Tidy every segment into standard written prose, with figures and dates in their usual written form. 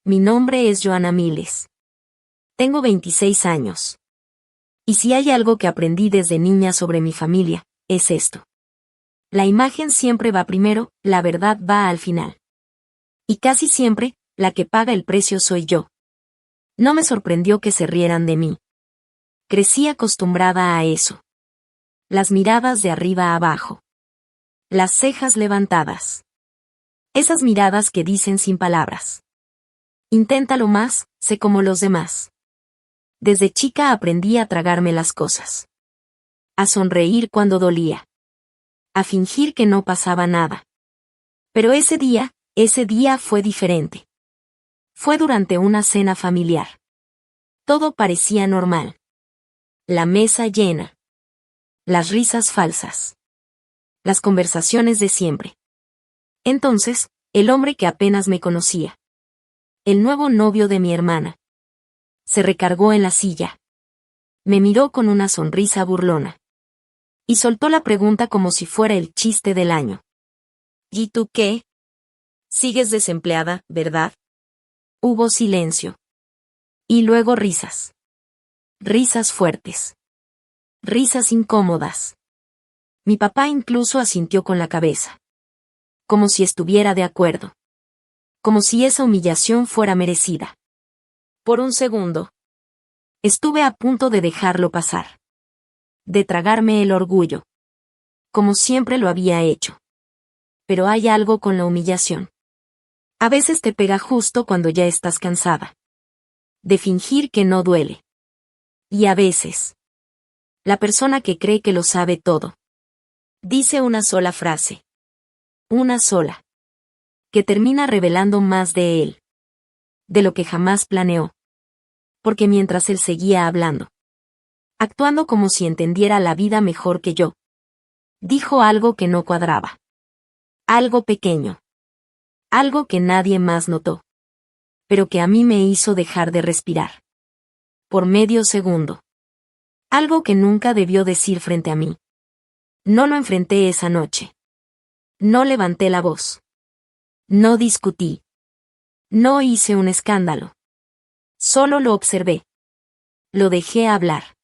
mi nombre es Joanna Miles. Tengo 26 años. Y si hay algo que aprendí desde niña sobre mi familia, es esto. La imagen siempre va primero, la verdad va al final. Y casi siempre, la que paga el precio soy yo. No me sorprendió que se rieran de mí. Crecí acostumbrada a eso. Las miradas de arriba a abajo. Las cejas levantadas. Esas miradas que dicen sin palabras. Inténtalo más, sé como los demás. Desde chica aprendí a tragarme las cosas. A sonreír cuando dolía. A fingir que no pasaba nada. Pero ese día fue diferente. Fue durante una cena familiar. Todo parecía normal. La mesa llena. Las risas falsas. Las conversaciones de siempre. Entonces, el hombre que apenas me conocía. El nuevo novio de mi hermana. Se recargó en la silla. Me miró con una sonrisa burlona. Y soltó la pregunta como si fuera el chiste del año. ¿Y tú qué? Sigues desempleada, ¿verdad? Hubo silencio. Y luego risas. Risas fuertes. Risas incómodas. Mi papá incluso asintió con la cabeza. Como si estuviera de acuerdo. Como si esa humillación fuera merecida. Por un segundo. Estuve a punto de dejarlo pasar. De tragarme el orgullo. Como siempre lo había hecho. Pero hay algo con la humillación. A veces te pega justo cuando ya estás cansada. De fingir que no duele. Y a veces. La persona que cree que lo sabe todo. Dice una sola frase. Una sola. Que termina revelando más de él. De lo que jamás planeó. Porque mientras él seguía hablando. Actuando como si entendiera la vida mejor que yo. Dijo algo que no cuadraba. Algo pequeño. Algo que nadie más notó. Pero que a mí me hizo dejar de respirar. Por medio segundo. Algo que nunca debió decir frente a mí. No lo enfrenté esa noche. No levanté la voz. No discutí. No hice un escándalo. Solo lo observé. Lo dejé hablar.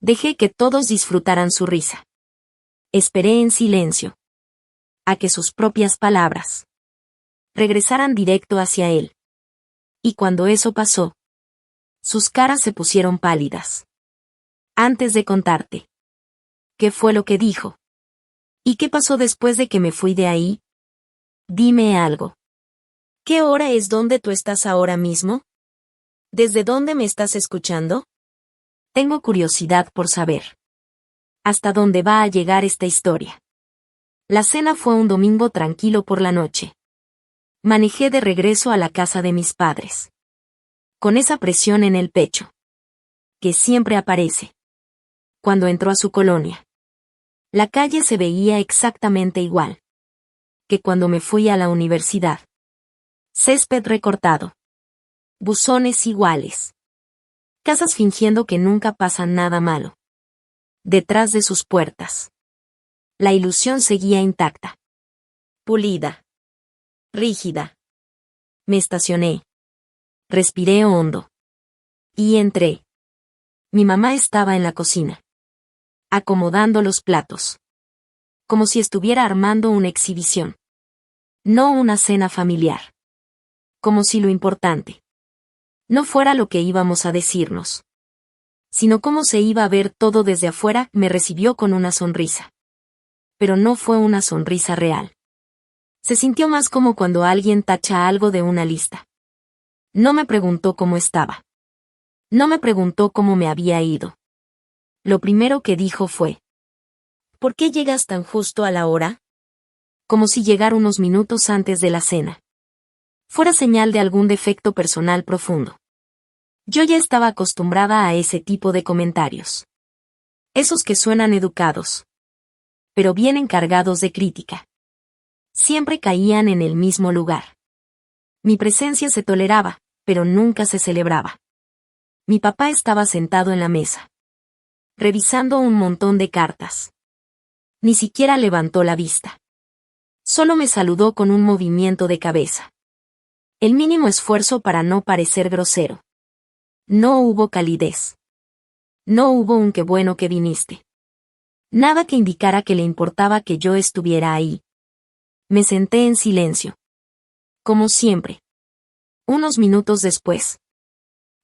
Dejé que todos disfrutaran su risa. Esperé en silencio. A que sus propias palabras regresaran directo hacia él. Y cuando eso pasó, sus caras se pusieron pálidas. Antes de contarte. ¿Qué fue lo que dijo? ¿Y qué pasó después de que me fui de ahí? Dime algo. ¿Qué hora es donde tú estás ahora mismo? ¿Desde dónde me estás escuchando? Tengo curiosidad por saber. ¿Hasta dónde va a llegar esta historia? La cena fue un domingo tranquilo por la noche. Manejé de regreso a la casa de mis padres. Con esa presión en el pecho. Que siempre aparece. Cuando entró a su colonia. La calle se veía exactamente igual. Que cuando me fui a la universidad. Césped recortado. Buzones iguales. Casas fingiendo que nunca pasa nada malo. Detrás de sus puertas. La ilusión seguía intacta. Pulida. Rígida. Me estacioné. Respiré hondo. Y entré. Mi mamá estaba en la cocina. Acomodando los platos. Como si estuviera armando una exhibición. No una cena familiar. Como si lo importante no fuera lo que íbamos a decirnos, sino cómo se iba a ver todo desde afuera. Me recibió con una sonrisa. Pero no fue una sonrisa real. Se sintió más como cuando alguien tacha algo de una lista. No me preguntó cómo estaba. No me preguntó cómo me había ido. Lo primero que dijo fue: ¿por qué llegas tan justo a la hora? Como si llegar unos minutos antes de la cena fuera señal de algún defecto personal profundo. Yo ya estaba acostumbrada a ese tipo de comentarios. Esos que suenan educados. Pero vienen cargados de crítica. Siempre caían en el mismo lugar. Mi presencia se toleraba, pero nunca se celebraba. Mi papá estaba sentado en la mesa. Revisando un montón de cartas. Ni siquiera levantó la vista. Solo me saludó con un movimiento de cabeza. El mínimo esfuerzo para no parecer grosero. No hubo calidez. No hubo un qué bueno que viniste. Nada que indicara que le importaba que yo estuviera ahí. Me senté en silencio. Como siempre. Unos minutos después.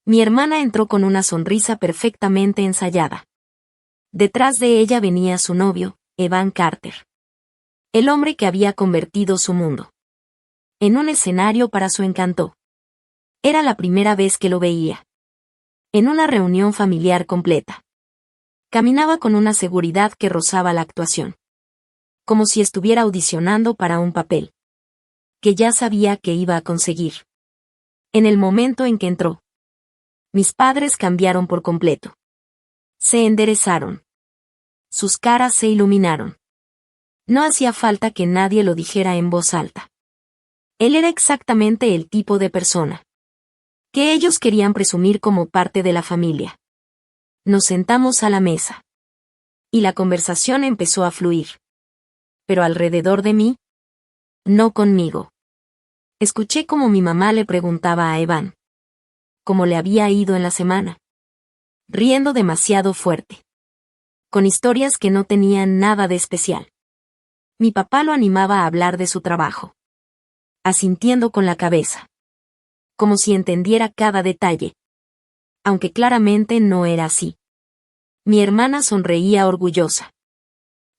Mi hermana entró con una sonrisa perfectamente ensayada. Detrás de ella venía su novio, Evan Carter. El hombre que había convertido su mundo en un escenario para su encanto. Era la primera vez que lo veía. En una reunión familiar completa. Caminaba con una seguridad que rozaba la actuación. Como si estuviera audicionando para un papel. Que ya sabía que iba a conseguir. En el momento en que entró. Mis padres cambiaron por completo. Se enderezaron. Sus caras se iluminaron. No hacía falta que nadie lo dijera en voz alta. Él era exactamente el tipo de persona que ellos querían presumir como parte de la familia. Nos sentamos a la mesa. Y la conversación empezó a fluir. Pero alrededor de mí, no conmigo. Escuché como mi mamá le preguntaba a Evan cómo le había ido en la semana. Riendo demasiado fuerte. Con historias que no tenían nada de especial. Mi papá lo animaba a hablar de su trabajo. Asintiendo con la cabeza. Como si entendiera cada detalle. Aunque claramente no era así. Mi hermana sonreía orgullosa.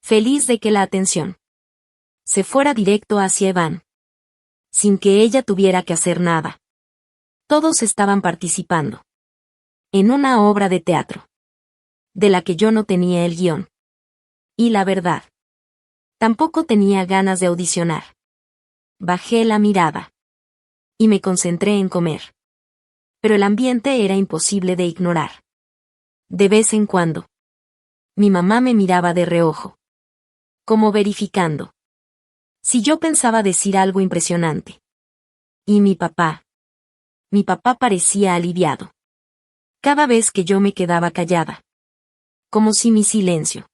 Feliz de que la atención se fuera directo hacia Evan. Sin que ella tuviera que hacer nada. Todos estaban participando. En una obra de teatro. De la que yo no tenía el guión. Y la verdad. Tampoco tenía ganas de audicionar. Bajé la mirada. Y me concentré en comer. Pero el ambiente era imposible de ignorar. De vez en cuando. Mi mamá me miraba de reojo. Como verificando. Si yo pensaba decir algo impresionante. Y mi papá. Mi papá parecía aliviado. Cada vez que yo me quedaba callada. Como si mi silencio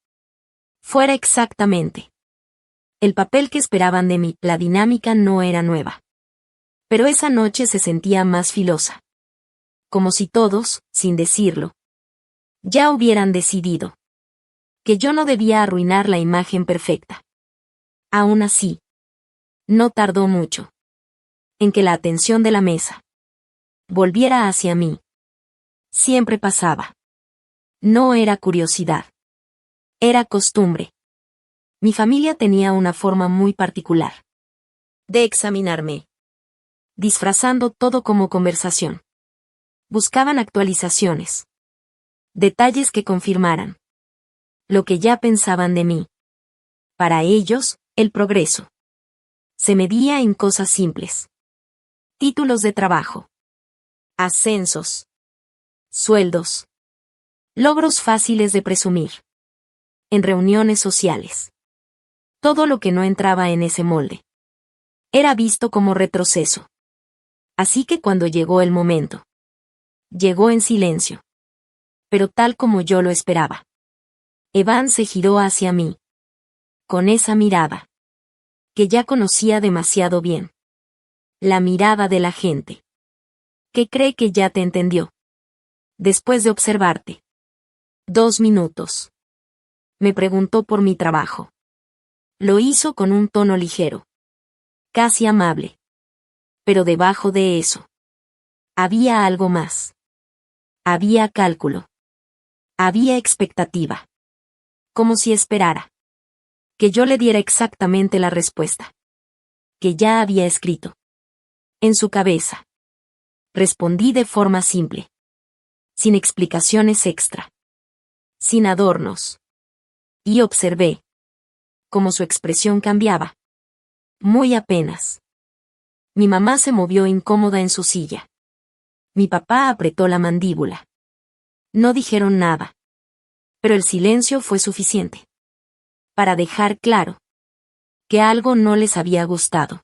fuera exactamente el papel que esperaban de mí. La dinámica no era nueva. Pero esa noche se sentía más filosa. Como si todos, sin decirlo, ya hubieran decidido que yo no debía arruinar la imagen perfecta. Aún así, no tardó mucho en que la atención de la mesa volviera hacia mí. Siempre pasaba. No era curiosidad. Era costumbre. Mi familia tenía una forma muy particular de examinarme, disfrazando todo como conversación. Buscaban actualizaciones. Detalles que confirmaran lo que ya pensaban de mí. Para ellos, el progreso se medía en cosas simples. Títulos de trabajo. Ascensos. Sueldos. Logros fáciles de presumir. En reuniones sociales. Todo lo que no entraba en ese molde era visto como retroceso. Así que cuando llegó el momento, llegó en silencio. Pero tal como yo lo esperaba. Evan se giró hacia mí. Con esa mirada. Que ya conocía demasiado bien. La mirada de la gente. Que cree que ya te entendió. Después de observarte. 2 minutos. Me preguntó por mi trabajo. Lo hizo con un tono ligero. Casi amable. Pero debajo de eso. Había algo más. Había cálculo. Había expectativa. Como si esperara. Que yo le diera exactamente la respuesta. Que ya había escrito. En su cabeza. Respondí de forma simple. Sin explicaciones extra. Sin adornos. Y observé. Cómo su expresión cambiaba. Muy apenas. Mi mamá se movió incómoda en su silla. Mi papá apretó la mandíbula. No dijeron nada. Pero el silencio fue suficiente. Para dejar claro. Que algo no les había gustado.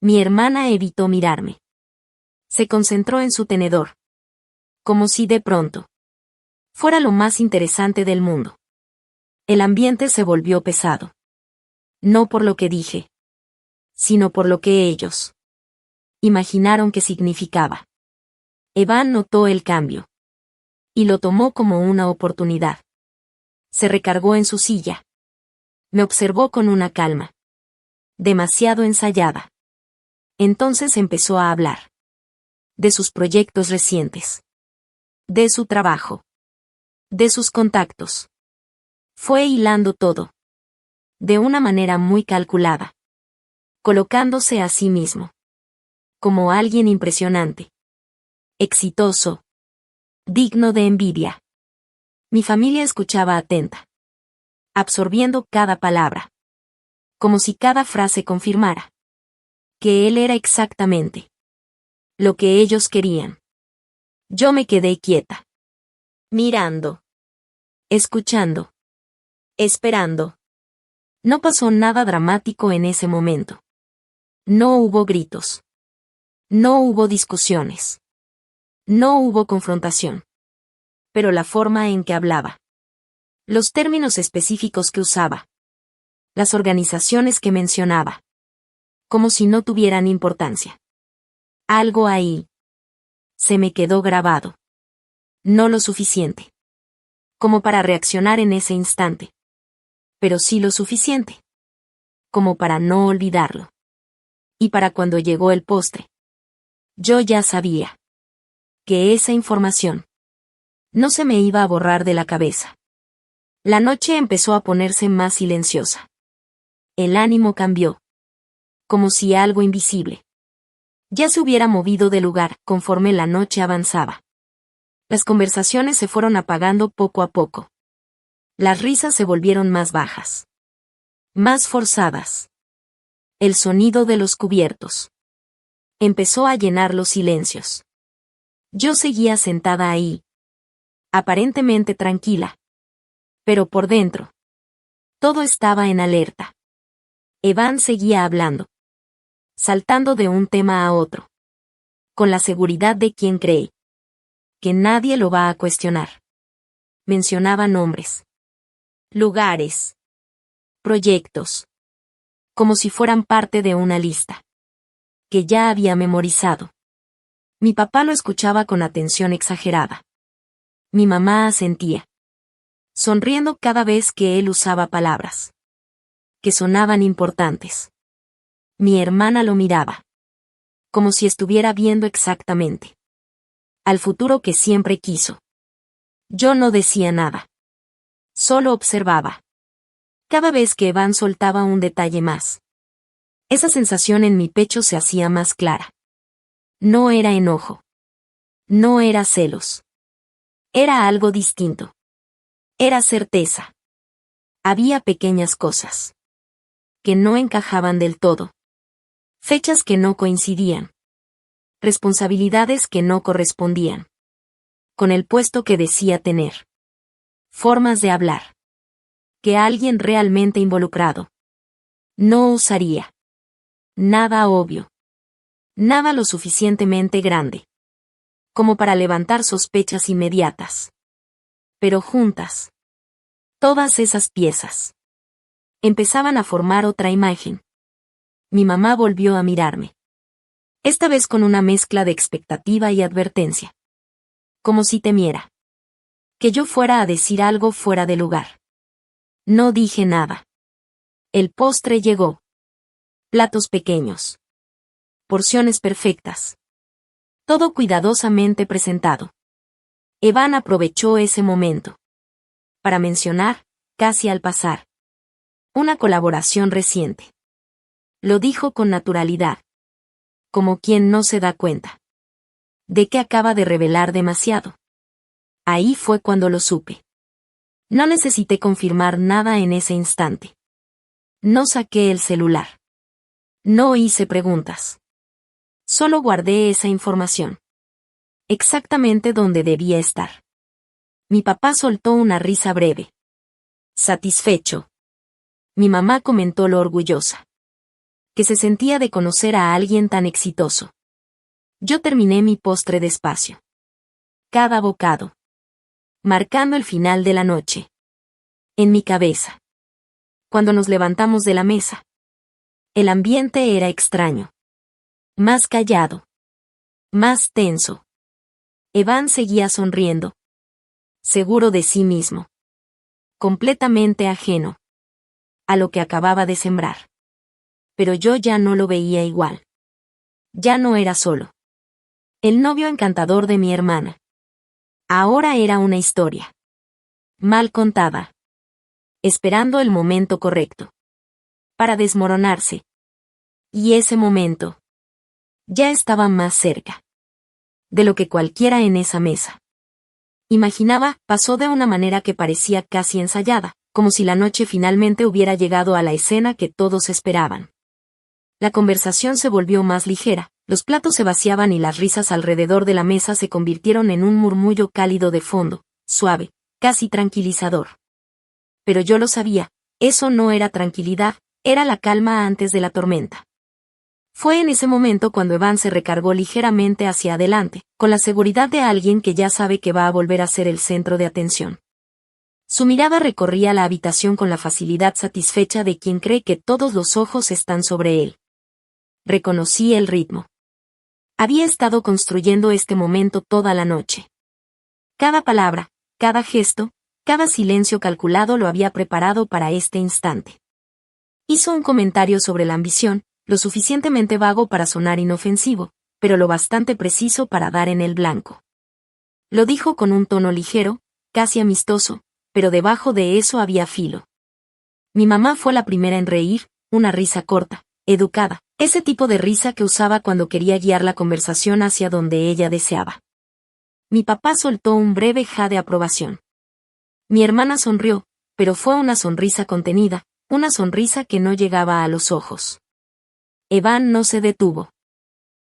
Mi hermana evitó mirarme. Se concentró en su tenedor. Como si de pronto. Fuera lo más interesante del mundo. El ambiente se volvió pesado. No por lo que dije. Sino por lo que ellos Imaginaron qué significaba. Evan notó el cambio. Y lo tomó como una oportunidad. Se recargó en su silla. Me observó con una calma. Demasiado ensayada. Entonces empezó a hablar. De sus proyectos recientes. De su trabajo. De sus contactos. Fue hilando todo. De una manera muy calculada. Colocándose a sí mismo. Como alguien impresionante. Exitoso. Digno de envidia. Mi familia escuchaba atenta. Absorbiendo cada palabra. Como si cada frase confirmara. Que él era exactamente. Lo que ellos querían. Yo me quedé quieta. Mirando. Escuchando. Esperando. No pasó nada dramático en ese momento. No hubo gritos. No hubo discusiones. No hubo confrontación. Pero la forma en que hablaba. Los términos específicos que usaba. Las organizaciones que mencionaba. Como si no tuvieran importancia. Algo ahí. Se me quedó grabado. No lo suficiente. Como para reaccionar en ese instante. Pero sí lo suficiente. Como para no olvidarlo. Y para cuando llegó el postre. Yo ya sabía. Que esa información. No se me iba a borrar de la cabeza. La noche empezó a ponerse más silenciosa. El ánimo cambió. Como si algo invisible. Ya se hubiera movido de lugar conforme la noche avanzaba. Las conversaciones se fueron apagando poco a poco. Las risas se volvieron más bajas. Más forzadas. El sonido de los cubiertos. Empezó a llenar los silencios. Yo seguía sentada ahí. Aparentemente tranquila. Pero por dentro. Todo estaba en alerta. Evan seguía hablando. Saltando de un tema a otro. Con la seguridad de quien cree. Que nadie lo va a cuestionar. Mencionaba nombres. Lugares. Proyectos. Como si fueran parte de una lista. Que ya había memorizado. Mi papá lo escuchaba con atención exagerada. Mi mamá asentía. Sonriendo cada vez que él usaba palabras. Que sonaban importantes. Mi hermana lo miraba. Como si estuviera viendo exactamente. Al futuro que siempre quiso. Yo no decía nada. Solo observaba. Cada vez que Evan soltaba un detalle más. Esa sensación en mi pecho se hacía más clara. No era enojo. No era celos. Era algo distinto. Era certeza. Había pequeñas cosas. Que no encajaban del todo. Fechas que no coincidían. Responsabilidades que no correspondían. Con el puesto que decía tener. Formas de hablar. Que alguien realmente involucrado. No usaría. Nada obvio. Nada lo suficientemente grande. Como para levantar sospechas inmediatas. Pero juntas. Todas esas piezas. Empezaban a formar otra imagen. Mi mamá volvió a mirarme. Esta vez con una mezcla de expectativa y advertencia. Como si temiera. Que yo fuera a decir algo fuera de lugar. No dije nada. El postre llegó. Platos pequeños. Porciones perfectas. Todo cuidadosamente presentado. Evan aprovechó ese momento. Para mencionar, casi al pasar. Una colaboración reciente. Lo dijo con naturalidad. Como quien no se da cuenta. De que acaba de revelar demasiado. Ahí fue cuando lo supe. No necesité confirmar nada en ese instante. No saqué el celular. No hice preguntas. Solo guardé esa información. Exactamente donde debía estar. Mi papá soltó una risa breve. Satisfecho. Mi mamá comentó lo orgullosa. Que se sentía de conocer a alguien tan exitoso. Yo terminé mi postre despacio. Cada bocado. Marcando el final de la noche. En mi cabeza. Cuando nos levantamos de la mesa. El ambiente era extraño. Más callado. Más tenso. Evan seguía sonriendo. Seguro de sí mismo. Completamente ajeno a lo que acababa de sembrar. Pero yo ya no lo veía igual. Ya no era solo el novio encantador de mi hermana. Ahora era una historia mal contada, esperando el momento correcto para desmoronarse. Y ese momento ya estaba más cerca de lo que cualquiera en esa mesa imaginaba. Pasó de una manera que parecía casi ensayada, como si la noche finalmente hubiera llegado a la escena que todos esperaban. La conversación se volvió más ligera, los platos se vaciaban y las risas alrededor de la mesa se convirtieron en un murmullo cálido de fondo, suave, casi tranquilizador. Pero yo lo sabía, eso no era tranquilidad, era la calma antes de la tormenta. Fue en ese momento cuando Evan se recargó ligeramente hacia adelante, con la seguridad de alguien que ya sabe que va a volver a ser el centro de atención. Su mirada recorría la habitación con la facilidad satisfecha de quien cree que todos los ojos están sobre él. Reconocí el ritmo. Había estado construyendo este momento toda la noche. Cada palabra, cada gesto, cada silencio calculado lo había preparado para este instante. Hizo un comentario sobre la ambición, lo suficientemente vago para sonar inofensivo, pero lo bastante preciso para dar en el blanco. Lo dijo con un tono ligero, casi amistoso, pero debajo de eso había filo. Mi mamá fue la primera en reír, una risa corta, educada, ese tipo de risa que usaba cuando quería guiar la conversación hacia donde ella deseaba. Mi papá soltó un breve ja de aprobación. Mi hermana sonrió, pero fue una sonrisa contenida, una sonrisa que no llegaba a los ojos. Evan no se detuvo.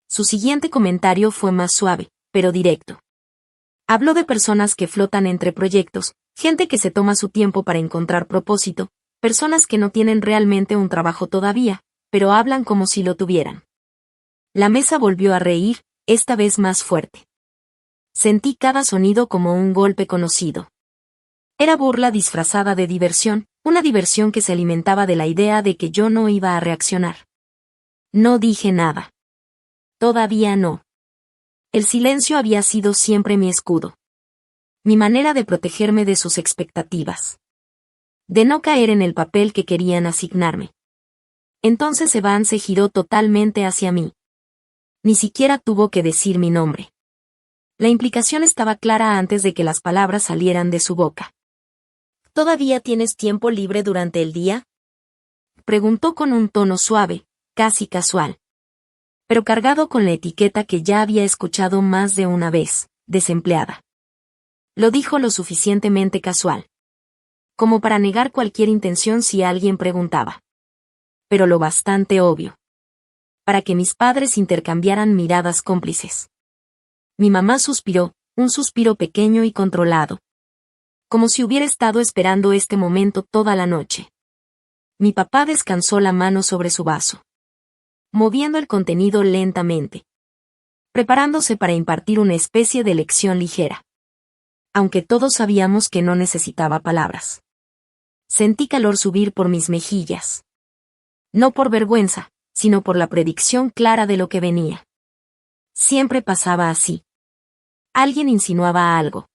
Su siguiente comentario fue más suave, pero directo. Habló de personas que flotan entre proyectos, gente que se toma su tiempo para encontrar propósito, personas que no tienen realmente un trabajo todavía, pero hablan como si lo tuvieran. La mesa volvió a reír, esta vez más fuerte. Sentí cada sonido como un golpe conocido. Era burla disfrazada de diversión, una diversión que se alimentaba de la idea de que yo no iba a reaccionar. No dije nada. Todavía no. El silencio había sido siempre mi escudo. Mi manera de protegerme de sus expectativas. De no caer en el papel que querían asignarme. Entonces Evan se giró totalmente hacia mí. Ni siquiera tuvo que decir mi nombre. La implicación estaba clara antes de que las palabras salieran de su boca. ¿Todavía tienes tiempo libre durante el día?, preguntó con un tono suave, casi casual. Pero cargado con la etiqueta que ya había escuchado más de una vez, desempleada. Lo dijo lo suficientemente casual. Como para negar cualquier intención si alguien preguntaba. Pero lo bastante obvio. Para que mis padres intercambiaran miradas cómplices. Mi mamá suspiró, un suspiro pequeño y controlado. Como si hubiera estado esperando este momento toda la noche. Mi papá descansó la mano sobre su vaso. Moviendo el contenido lentamente. Preparándose para impartir una especie de lección ligera. Aunque todos sabíamos que no necesitaba palabras. Sentí calor subir por mis mejillas. No por vergüenza, sino por la predicción clara de lo que venía. Siempre pasaba así. Alguien insinuaba algo.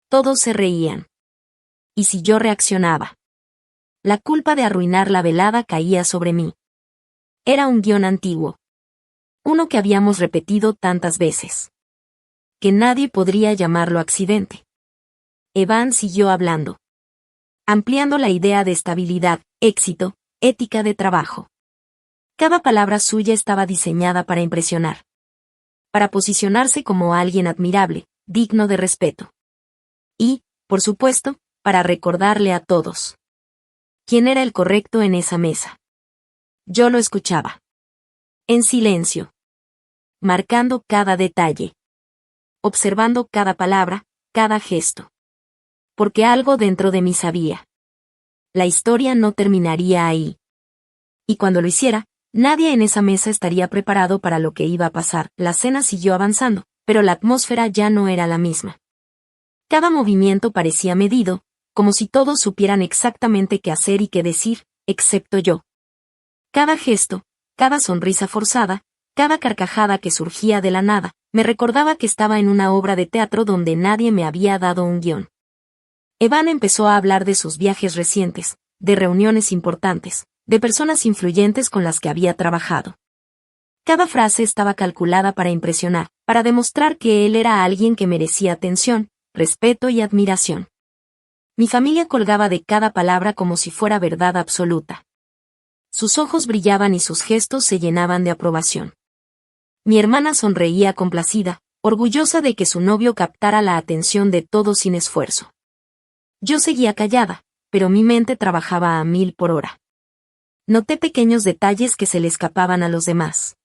Todos se reían. ¿Y si yo reaccionaba? La culpa de arruinar la velada caía sobre mí. Era un guión antiguo. Uno que habíamos repetido tantas veces. Que nadie podría llamarlo accidente. Evan siguió hablando. Ampliando la idea de estabilidad, éxito, ética de trabajo. Cada palabra suya estaba diseñada para impresionar. Para posicionarse como alguien admirable, digno de respeto. Y, por supuesto, para recordarle a todos. ¿Quién era el correcto en esa mesa? Yo lo escuchaba. En silencio. Marcando cada detalle. Observando cada palabra, cada gesto. Porque algo dentro de mí sabía. La historia no terminaría ahí. Y cuando lo hiciera, nadie en esa mesa estaría preparado para lo que iba a pasar. La cena siguió avanzando, pero la atmósfera ya no era la misma. Cada movimiento parecía medido, como si todos supieran exactamente qué hacer y qué decir, excepto yo. Cada gesto, cada sonrisa forzada, Cada carcajada que surgía de la nada, me recordaba que estaba en una obra de teatro donde nadie me había dado un guión. Evan empezó a hablar de sus viajes recientes, de reuniones importantes, de personas influyentes con las que había trabajado. Cada frase estaba calculada para impresionar, para demostrar que él era alguien que merecía atención, respeto y admiración. Mi familia colgaba de cada palabra como si fuera verdad absoluta. Sus ojos brillaban y sus gestos se llenaban de aprobación. Mi hermana sonreía complacida, orgullosa de que su novio captara la atención de todos sin esfuerzo. Yo seguía callada, pero mi mente trabajaba a 1000 por hora. Noté pequeños detalles que se le escapaban a los demás.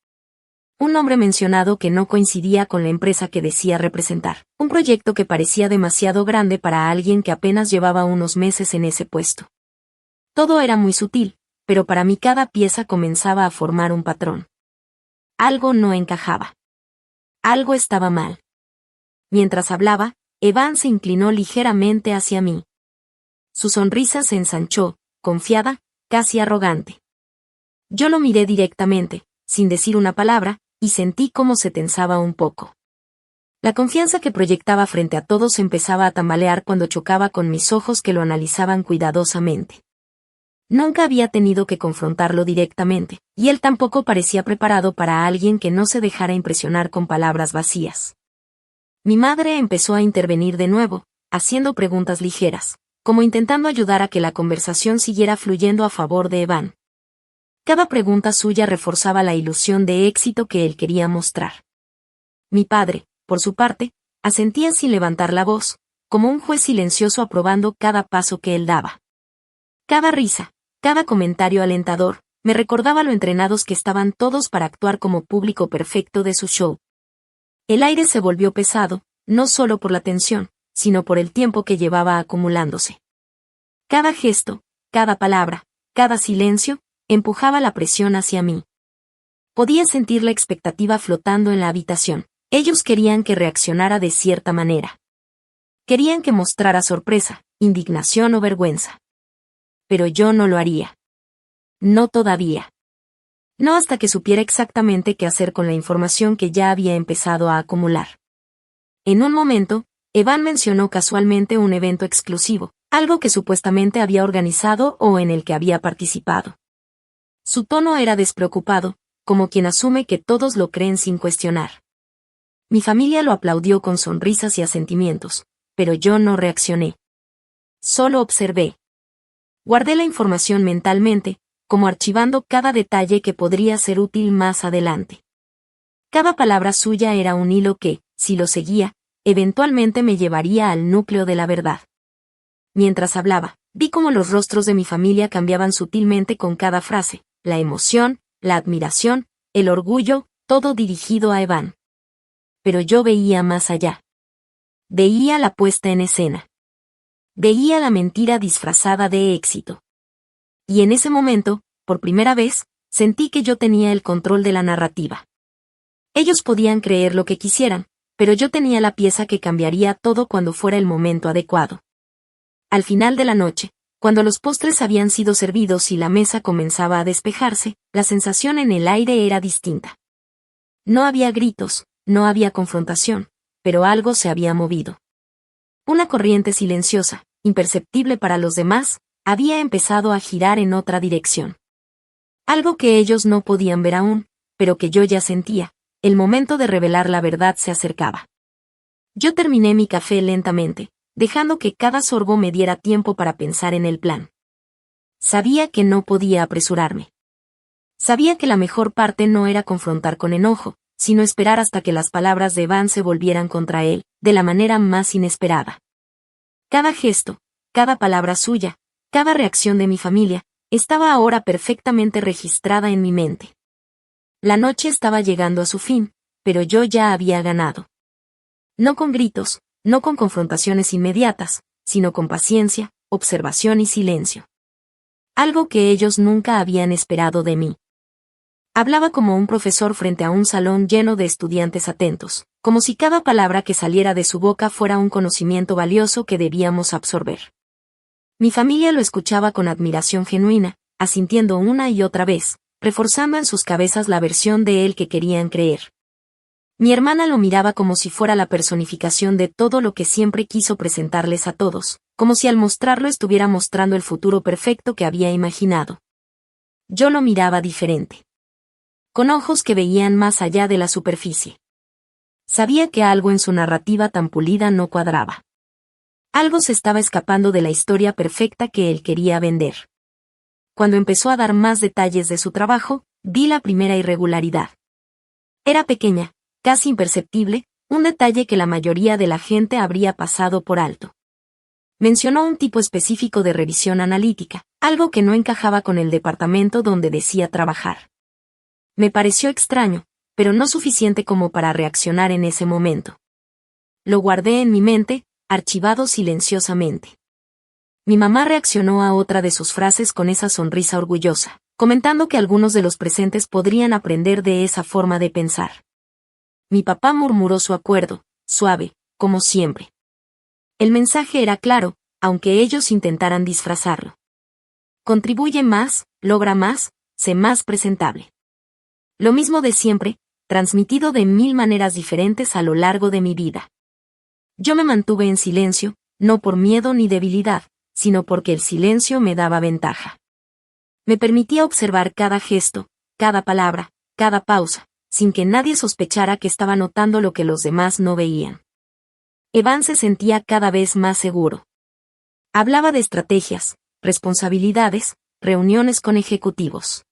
Un nombre mencionado que no coincidía con la empresa que decía representar, un proyecto que parecía demasiado grande para alguien que apenas llevaba unos meses en ese puesto. Todo era muy sutil, pero para mí cada pieza comenzaba a formar un patrón. Algo no encajaba. Algo estaba mal. Mientras hablaba, Evan se inclinó ligeramente hacia mí. Su sonrisa se ensanchó, confiada, casi arrogante. Yo lo miré directamente, sin decir una palabra, y sentí cómo se tensaba un poco. La confianza que proyectaba frente a todos empezaba a tambalear cuando chocaba con mis ojos que lo analizaban cuidadosamente. Nunca había tenido que confrontarlo directamente, y él tampoco parecía preparado para alguien que no se dejara impresionar con palabras vacías. Mi madre empezó a intervenir de nuevo, haciendo preguntas ligeras, como intentando ayudar a que la conversación siguiera fluyendo a favor de Evan. Cada pregunta suya reforzaba la ilusión de éxito que él quería mostrar. Mi padre, por su parte, asentía sin levantar la voz, como un juez silencioso aprobando cada paso que él daba. Cada risa, cada comentario alentador, me recordaba lo entrenados que estaban todos para actuar como público perfecto de su show. El aire se volvió pesado, no solo por la tensión, sino por el tiempo que llevaba acumulándose. Cada gesto, cada palabra, cada silencio, empujaba la presión hacia mí. Podía sentir la expectativa flotando en la habitación. Ellos querían que reaccionara de cierta manera. Querían que mostrara sorpresa, indignación o vergüenza. Pero yo no lo haría. No todavía. No hasta que supiera exactamente qué hacer con la información que ya había empezado a acumular. En un momento, Evan mencionó casualmente un evento exclusivo, algo que supuestamente había organizado o en el que había participado. Su tono era despreocupado, como quien asume que todos lo creen sin cuestionar. Mi familia lo aplaudió con sonrisas y asentimientos, pero yo no reaccioné. Solo observé. Guardé la información mentalmente, como archivando cada detalle que podría ser útil más adelante. Cada palabra suya era un hilo que, si lo seguía, eventualmente me llevaría al núcleo de la verdad. Mientras hablaba, vi cómo los rostros de mi familia cambiaban sutilmente con cada frase, la emoción, la admiración, el orgullo, todo dirigido a Evan. Pero yo veía más allá. Veía la puesta en escena. Veía la mentira disfrazada de éxito. Y en ese momento, por primera vez, sentí que yo tenía el control de la narrativa. Ellos podían creer lo que quisieran, pero yo tenía la pieza que cambiaría todo cuando fuera el momento adecuado. Al final de la noche, cuando los postres habían sido servidos y la mesa comenzaba a despejarse, la sensación en el aire era distinta. No había gritos, no había confrontación, pero algo se había movido. Una corriente silenciosa, imperceptible para los demás, había empezado a girar en otra dirección. Algo que ellos no podían ver aún, pero que yo ya sentía, el momento de revelar la verdad se acercaba. Yo terminé mi café lentamente, dejando que cada sorbo me diera tiempo para pensar en el plan. Sabía que no podía apresurarme. Sabía que la mejor parte no era confrontar con enojo, sino esperar hasta que las palabras de Evan se volvieran contra él, de la manera más inesperada. Cada gesto, cada palabra suya, cada reacción de mi familia, estaba ahora perfectamente registrada en mi mente. La noche estaba llegando a su fin, pero yo ya había ganado. No con gritos, no con confrontaciones inmediatas, sino con paciencia, observación y silencio. Algo que ellos nunca habían esperado de mí. Hablaba como un profesor frente a un salón lleno de estudiantes atentos, como si cada palabra que saliera de su boca fuera un conocimiento valioso que debíamos absorber. Mi familia lo escuchaba con admiración genuina, asintiendo una y otra vez, reforzando en sus cabezas la versión de él que querían creer. Mi hermana lo miraba como si fuera la personificación de todo lo que siempre quiso presentarles a todos, como si al mostrarlo estuviera mostrando el futuro perfecto que había imaginado. Yo lo miraba diferente. Con ojos que veían más allá de la superficie. Sabía que algo en su narrativa tan pulida no cuadraba. Algo se estaba escapando de la historia perfecta que él quería vender. Cuando empezó a dar más detalles de su trabajo, vi la primera irregularidad. Era pequeña, casi imperceptible, un detalle que la mayoría de la gente habría pasado por alto. Mencionó un tipo específico de revisión analítica, algo que no encajaba con el departamento donde decía trabajar. Me pareció extraño, pero no suficiente como para reaccionar en ese momento. Lo guardé en mi mente, archivado silenciosamente. Mi mamá reaccionó a otra de sus frases con esa sonrisa orgullosa, comentando que algunos de los presentes podrían aprender de esa forma de pensar. Mi papá murmuró su acuerdo, suave, como siempre. El mensaje era claro, aunque ellos intentaran disfrazarlo. Contribuye más, logra más, sé más presentable. Lo mismo de siempre, transmitido de 1000 maneras diferentes a lo largo de mi vida. Yo me mantuve en silencio, no por miedo ni debilidad, sino porque el silencio me daba ventaja. Me permitía observar cada gesto, cada palabra, cada pausa, sin que nadie sospechara que estaba notando lo que los demás no veían. Evan se sentía cada vez más seguro. Hablaba de estrategias, responsabilidades, reuniones con ejecutivos.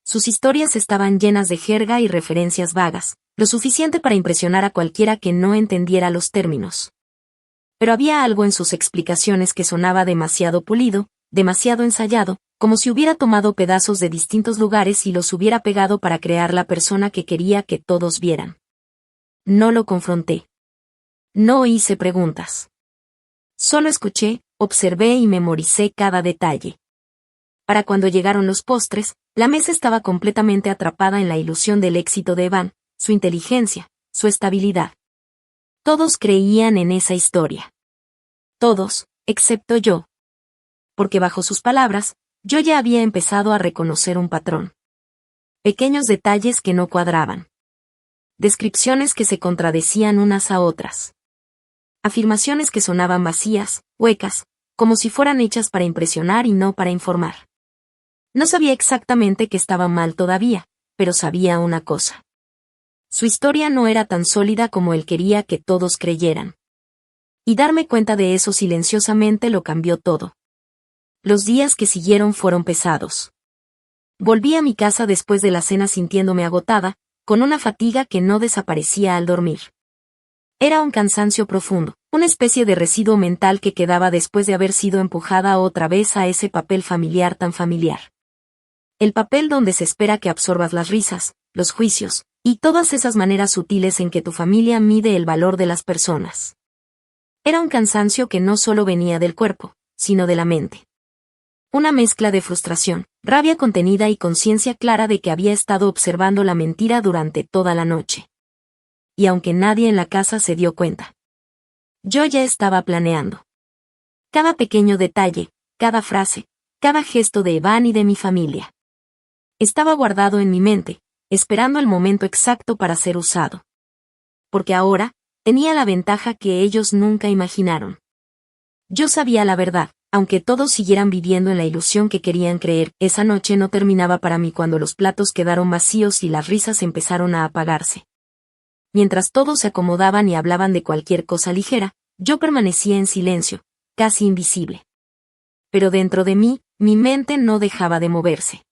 Sus historias estaban llenas de jerga y referencias vagas, lo suficiente para impresionar a cualquiera que no entendiera los términos. Pero había algo en sus explicaciones que sonaba demasiado pulido, demasiado ensayado, como si hubiera tomado pedazos de distintos lugares y los hubiera pegado para crear la persona que quería que todos vieran. No lo confronté. No hice preguntas. Solo escuché, observé y memoricé cada detalle. Para cuando llegaron los postres, la mesa estaba completamente atrapada en la ilusión del éxito de Evan, su inteligencia, su estabilidad. Todos creían en esa historia. Todos, excepto yo. Porque bajo sus palabras, yo ya había empezado a reconocer un patrón. Pequeños detalles que no cuadraban. Descripciones que se contradecían unas a otras. Afirmaciones que sonaban vacías, huecas, como si fueran hechas para impresionar y no para informar. No sabía exactamente qué estaba mal todavía, pero sabía una cosa. Su historia no era tan sólida como él quería que todos creyeran. Y darme cuenta de eso silenciosamente lo cambió todo. Los días que siguieron fueron pesados. Volví a mi casa después de la cena sintiéndome agotada, con una fatiga que no desaparecía al dormir. Era un cansancio profundo, una especie de residuo mental que quedaba después de haber sido empujada otra vez a ese papel familiar tan familiar. El papel donde se espera que absorbas las risas, los juicios, y todas esas maneras sutiles en que tu familia mide el valor de las personas. Era un cansancio que no solo venía del cuerpo, sino de la mente. Una mezcla de frustración, rabia contenida y conciencia clara de que había estado observando la mentira durante toda la noche. Y aunque nadie en la casa se dio cuenta, yo ya estaba planeando. Cada pequeño detalle, cada frase, cada gesto de Evan y de mi familia. Estaba guardado en mi mente, esperando el momento exacto para ser usado. Porque ahora, tenía la ventaja que ellos nunca imaginaron. Yo sabía la verdad, aunque todos siguieran viviendo en la ilusión que querían creer, esa noche no terminaba para mí cuando los platos quedaron vacíos y las risas empezaron a apagarse. Mientras todos se acomodaban y hablaban de cualquier cosa ligera, yo permanecía en silencio, casi invisible. Pero dentro de mí, mi mente no dejaba de moverse.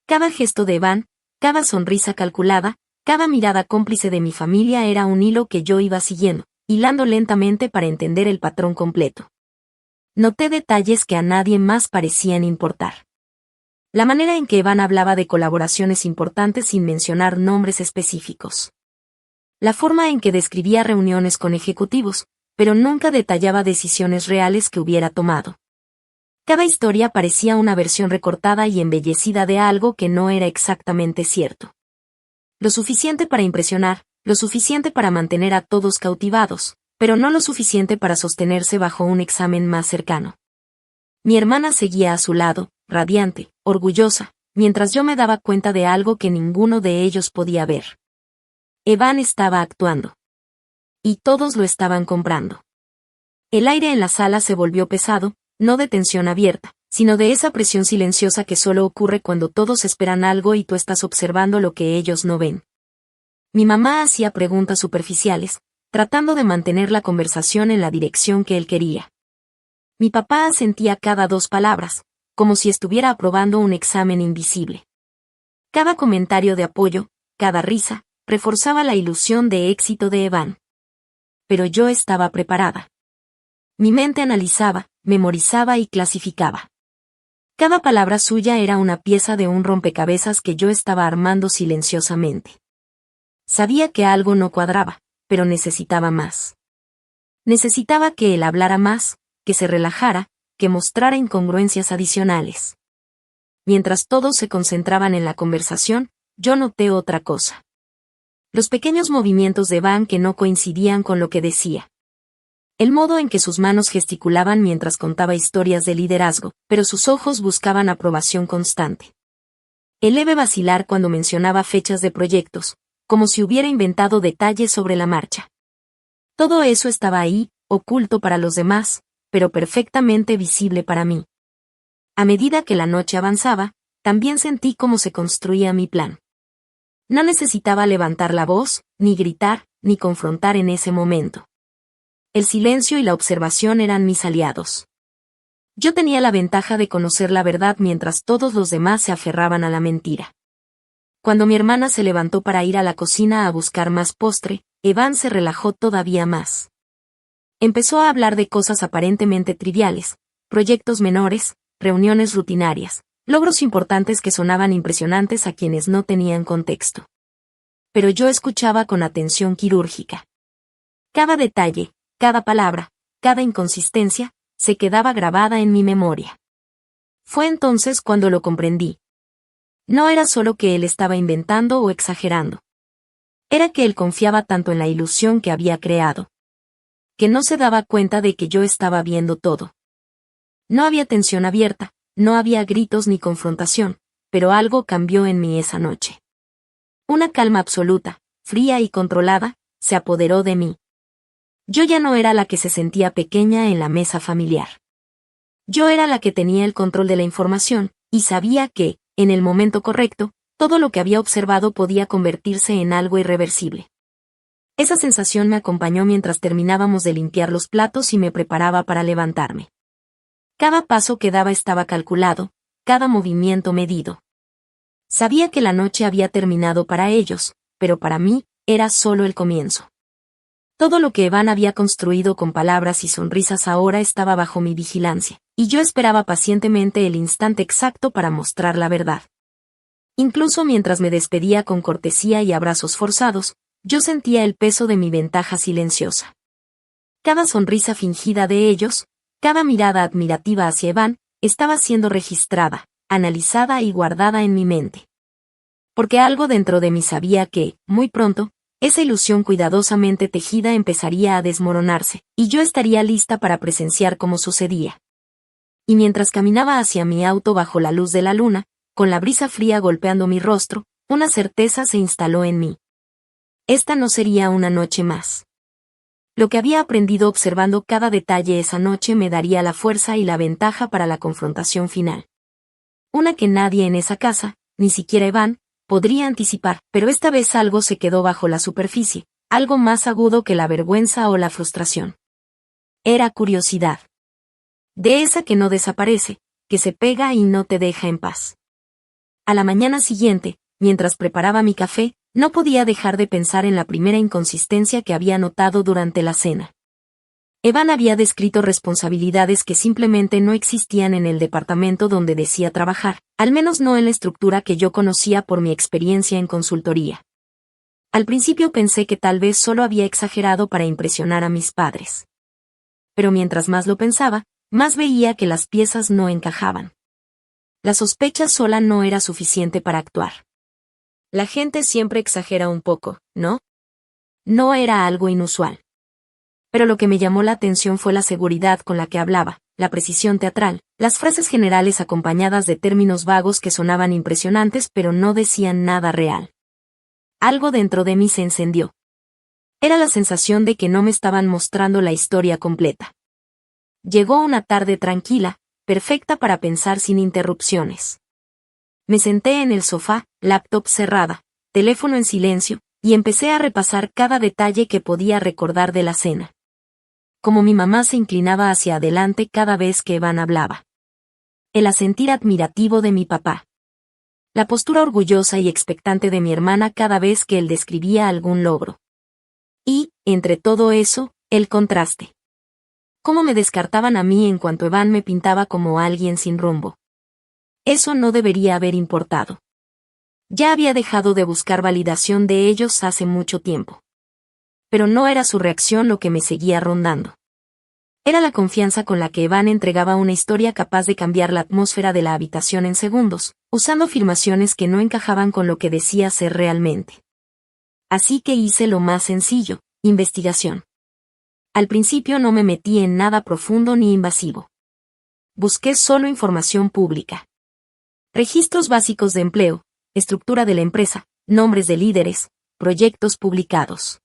Cada gesto de Evan, cada sonrisa calculada, cada mirada cómplice de mi familia era un hilo que yo iba siguiendo, hilando lentamente para entender el patrón completo. Noté detalles que a nadie más parecían importar. La manera en que Evan hablaba de colaboraciones importantes sin mencionar nombres específicos. La forma en que describía reuniones con ejecutivos, pero nunca detallaba decisiones reales que hubiera tomado. Cada historia parecía una versión recortada y embellecida de algo que no era exactamente cierto. Lo suficiente para impresionar, lo suficiente para mantener a todos cautivados, pero no lo suficiente para sostenerse bajo un examen más cercano. Mi hermana seguía a su lado, radiante, orgullosa, mientras yo me daba cuenta de algo que ninguno de ellos podía ver. Evan estaba actuando. Y todos lo estaban comprando. El aire en la sala se volvió pesado, no de tensión abierta, sino de esa presión silenciosa que solo ocurre cuando todos esperan algo y tú estás observando lo que ellos no ven. Mi mamá hacía preguntas superficiales, tratando de mantener la conversación en la dirección que él quería. Mi papá asentía cada 2 palabras, como si estuviera aprobando un examen invisible. Cada comentario de apoyo, cada risa, reforzaba la ilusión de éxito de Evan. Pero yo estaba preparada. Mi mente analizaba, memorizaba y clasificaba. Cada palabra suya era una pieza de un rompecabezas que yo estaba armando silenciosamente. Sabía que algo no cuadraba, pero necesitaba más. Necesitaba que él hablara más, que se relajara, que mostrara incongruencias adicionales. Mientras todos se concentraban en la conversación, yo noté otra cosa. Los pequeños movimientos de Evan que no coincidían con lo que decía. El modo en que sus manos gesticulaban mientras contaba historias de liderazgo, pero sus ojos buscaban aprobación constante. El leve vacilar cuando mencionaba fechas de proyectos, como si hubiera inventado detalles sobre la marcha. Todo eso estaba ahí, oculto para los demás, pero perfectamente visible para mí. A medida que la noche avanzaba, también sentí cómo se construía mi plan. No necesitaba levantar la voz, ni gritar, ni confrontar en ese momento. El silencio y la observación eran mis aliados. Yo tenía la ventaja de conocer la verdad mientras todos los demás se aferraban a la mentira. Cuando mi hermana se levantó para ir a la cocina a buscar más postre, Evan se relajó todavía más. Empezó a hablar de cosas aparentemente triviales, proyectos menores, reuniones rutinarias, logros importantes que sonaban impresionantes a quienes no tenían contexto. Pero yo escuchaba con atención quirúrgica. Cada detalle, cada palabra, cada inconsistencia, se quedaba grabada en mi memoria. Fue entonces cuando lo comprendí. No era solo que él estaba inventando o exagerando. Era que él confiaba tanto en la ilusión que había creado, que no se daba cuenta de que yo estaba viendo todo. No había tensión abierta, no había gritos ni confrontación, pero algo cambió en mí esa noche. Una calma absoluta, fría y controlada, se apoderó de mí. Yo ya no era la que se sentía pequeña en la mesa familiar. Yo era la que tenía el control de la información, y sabía que, en el momento correcto, todo lo que había observado podía convertirse en algo irreversible. Esa sensación me acompañó mientras terminábamos de limpiar los platos y me preparaba para levantarme. Cada paso que daba estaba calculado, cada movimiento medido. Sabía que la noche había terminado para ellos, pero para mí, era solo el comienzo. Todo lo que Evan había construido con palabras y sonrisas ahora estaba bajo mi vigilancia, y yo esperaba pacientemente el instante exacto para mostrar la verdad. Incluso mientras me despedía con cortesía y abrazos forzados, yo sentía el peso de mi ventaja silenciosa. Cada sonrisa fingida de ellos, cada mirada admirativa hacia Evan, estaba siendo registrada, analizada y guardada en mi mente. Porque algo dentro de mí sabía que, muy pronto, esa ilusión cuidadosamente tejida empezaría a desmoronarse, y yo estaría lista para presenciar cómo sucedía. Y mientras caminaba hacia mi auto bajo la luz de la luna, con la brisa fría golpeando mi rostro, una certeza se instaló en mí. Esta no sería una noche más. Lo que había aprendido observando cada detalle esa noche me daría la fuerza y la ventaja para la confrontación final. Una que nadie en esa casa, ni siquiera Evan, podría anticipar, pero esta vez algo se quedó bajo la superficie, algo más agudo que la vergüenza o la frustración. Era curiosidad. De esa que no desaparece, que se pega y no te deja en paz. A la mañana siguiente, mientras preparaba mi café, no podía dejar de pensar en la primera inconsistencia que había notado durante la cena. Evan había descrito responsabilidades que simplemente no existían en el departamento donde decía trabajar, al menos no en la estructura que yo conocía por mi experiencia en consultoría. Al principio pensé que tal vez solo había exagerado para impresionar a mis padres. Pero mientras más lo pensaba, más veía que las piezas no encajaban. La sospecha sola no era suficiente para actuar. La gente siempre exagera un poco, ¿no? No era algo inusual. Pero lo que me llamó la atención fue la seguridad con la que hablaba, la precisión teatral, Las frases generales acompañadas de términos vagos que sonaban impresionantes pero no decían nada real. Algo dentro de mí se encendió. Era la sensación de que no me estaban mostrando la historia completa. Llegó una tarde tranquila, perfecta para pensar sin interrupciones. Me senté en el sofá, laptop cerrada, teléfono en silencio, y empecé a repasar cada detalle que podía recordar de la cena. Como mi mamá se inclinaba hacia adelante cada vez que Evan hablaba. El asentir admirativo de mi papá. La postura orgullosa y expectante de mi hermana cada vez que él describía algún logro. Y, entre todo eso, el contraste. Cómo me descartaban a mí en cuanto Evan me pintaba como alguien sin rumbo. Eso no debería haber importado. Ya había dejado de buscar validación de ellos hace mucho tiempo. Pero no era su reacción lo que me seguía rondando. Era la confianza con la que Evan entregaba una historia capaz de cambiar la atmósfera de la habitación en segundos, usando afirmaciones que no encajaban con lo que decía ser realmente. Así que hice lo más sencillo, investigación. Al principio no me metí en nada profundo ni invasivo. Busqué solo información pública. Registros básicos de empleo, estructura de la empresa, nombres de líderes, proyectos publicados.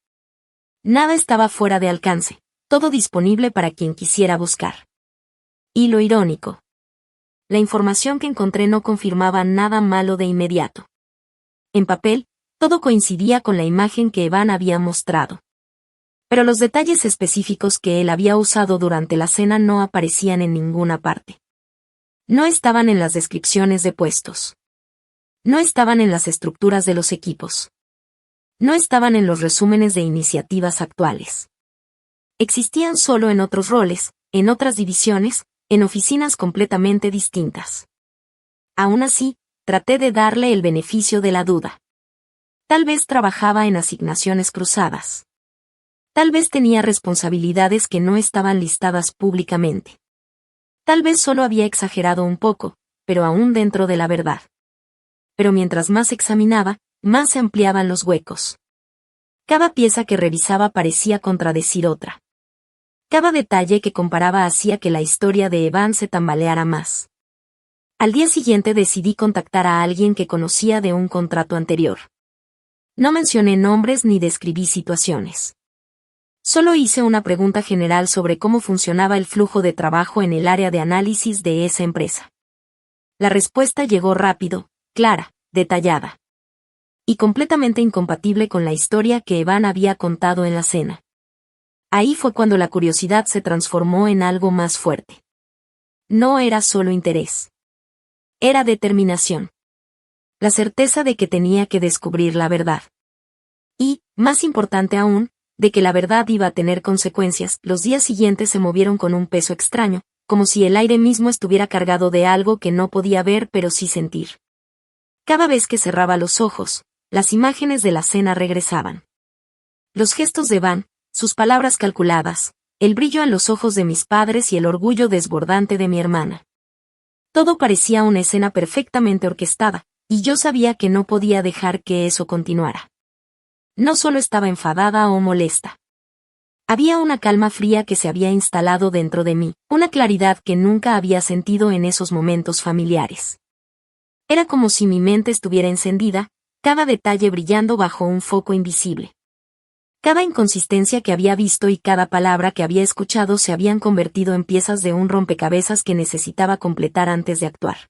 Nada estaba fuera de alcance, todo disponible para quien quisiera buscar. Y lo irónico. La información que encontré no confirmaba nada malo de inmediato. En papel, todo coincidía con la imagen que Evan había mostrado. Pero los detalles específicos que él había usado durante la cena no aparecían en ninguna parte. No estaban en las descripciones de puestos. No estaban en las estructuras de los equipos. No estaban en los resúmenes de iniciativas actuales. Existían solo en otros roles, en otras divisiones, en oficinas completamente distintas. Aún así, traté de darle el beneficio de la duda. Tal vez trabajaba en asignaciones cruzadas. Tal vez tenía responsabilidades que no estaban listadas públicamente. Tal vez solo había exagerado un poco, pero aún dentro de la verdad. Pero mientras más examinaba, más se ampliaban los huecos. Cada pieza que revisaba parecía contradecir otra. Cada detalle que comparaba hacía que la historia de Evan se tambaleara más. Al día siguiente decidí contactar a alguien que conocía de un contrato anterior. No mencioné nombres ni describí situaciones. Solo hice una pregunta general sobre cómo funcionaba el flujo de trabajo en el área de análisis de esa empresa. La respuesta llegó rápido, clara, detallada. Y completamente incompatible con la historia que Evan había contado en la cena. Ahí fue cuando la curiosidad se transformó en algo más fuerte. No era solo interés. Era determinación. La certeza de que tenía que descubrir la verdad. Y, más importante aún, de que la verdad iba a tener consecuencias. Los días siguientes se movieron con un peso extraño, como si el aire mismo estuviera cargado de algo que no podía ver pero sí sentir. Cada vez que cerraba los ojos, las imágenes de la cena regresaban. Los gestos de Evan, sus palabras calculadas, el brillo en los ojos de mis padres y el orgullo desbordante de mi hermana. Todo parecía una escena perfectamente orquestada, y yo sabía que no podía dejar que eso continuara. No solo estaba enfadada o molesta. Había una calma fría que se había instalado dentro de mí, una claridad que nunca había sentido en esos momentos familiares. Era como si mi mente estuviera encendida, cada detalle brillando bajo un foco invisible. Cada inconsistencia que había visto y cada palabra que había escuchado se habían convertido en piezas de un rompecabezas que necesitaba completar antes de actuar.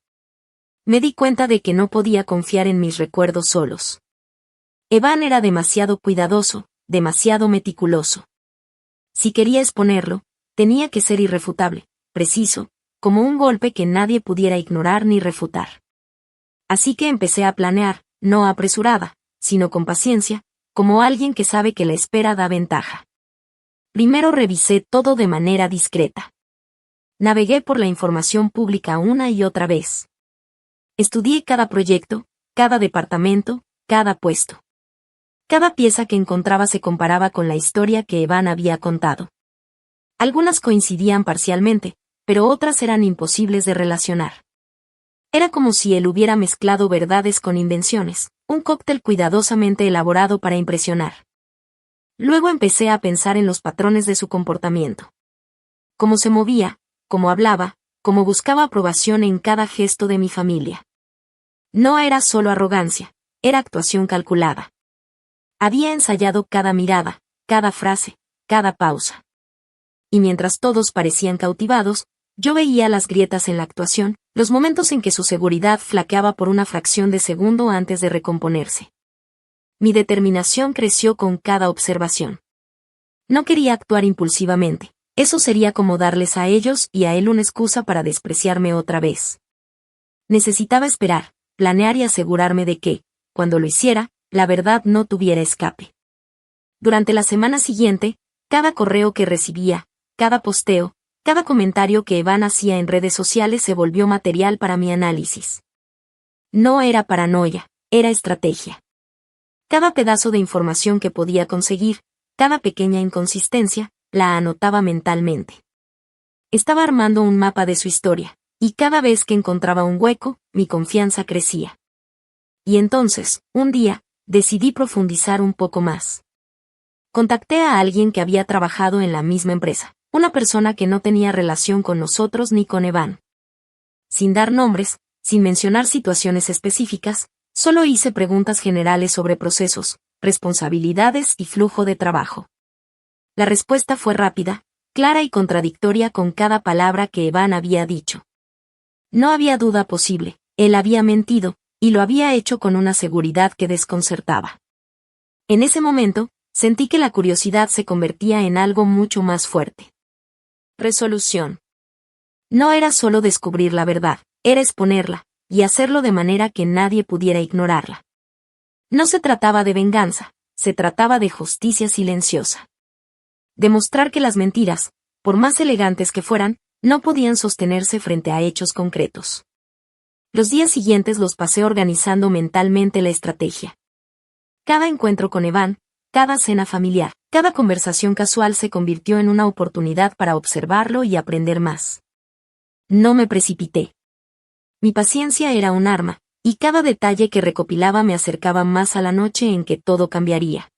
Me di cuenta de que no podía confiar en mis recuerdos solos. Evan era demasiado cuidadoso, demasiado meticuloso. Si quería exponerlo, tenía que ser irrefutable, preciso, como un golpe que nadie pudiera ignorar ni refutar. Así que empecé a planear, no apresurada, sino con paciencia, como alguien que sabe que la espera da ventaja. Primero revisé todo de manera discreta. Navegué por la información pública una y otra vez. Estudié cada proyecto, cada departamento, cada puesto. Cada pieza que encontraba se comparaba con la historia que Evan había contado. Algunas coincidían parcialmente, pero otras eran imposibles de relacionar. Era como si él hubiera mezclado verdades con invenciones, un cóctel cuidadosamente elaborado para impresionar. Luego empecé a pensar en los patrones de su comportamiento. Cómo se movía, cómo hablaba, como buscaba aprobación en cada gesto de mi familia. No era solo arrogancia, era actuación calculada. Había ensayado cada mirada, cada frase, cada pausa. Y mientras todos parecían cautivados, yo veía las grietas en la actuación, los momentos en que su seguridad flaqueaba por una fracción de segundo antes de recomponerse. Mi determinación creció con cada observación. No quería actuar impulsivamente, eso sería como darles a ellos y a él una excusa para despreciarme otra vez. Necesitaba esperar, planear y asegurarme de que, cuando lo hiciera, la verdad no tuviera escape. Durante la semana siguiente, cada correo que recibía, cada posteo, cada comentario que Evan hacía en redes sociales se volvió material para mi análisis. No era paranoia, era estrategia. Cada pedazo de información que podía conseguir, cada pequeña inconsistencia, la anotaba mentalmente. Estaba armando un mapa de su historia, y cada vez que encontraba un hueco, mi confianza crecía. Y entonces, un día, decidí profundizar un poco más. Contacté a alguien que había trabajado en la misma empresa, una persona que no tenía relación con nosotros ni con Evan. Sin dar nombres, sin mencionar situaciones específicas, solo hice preguntas generales sobre procesos, responsabilidades y flujo de trabajo. La respuesta fue rápida, clara y contradictoria con cada palabra que Evan había dicho. No había duda posible, él había mentido, y lo había hecho con una seguridad que desconcertaba. En ese momento, sentí que la curiosidad se convertía en algo mucho más fuerte. Resolución. No era solo descubrir la verdad, era exponerla, y hacerlo de manera que nadie pudiera ignorarla. No se trataba de venganza, se trataba de justicia silenciosa. Demostrar que las mentiras, por más elegantes que fueran, no podían sostenerse frente a hechos concretos. Los días siguientes los pasé organizando mentalmente la estrategia. Cada encuentro con Evan, cada cena familiar, cada conversación casual se convirtió en una oportunidad para observarlo y aprender más. No me precipité. Mi paciencia era un arma, y cada detalle que recopilaba me acercaba más a la noche en que todo cambiaría.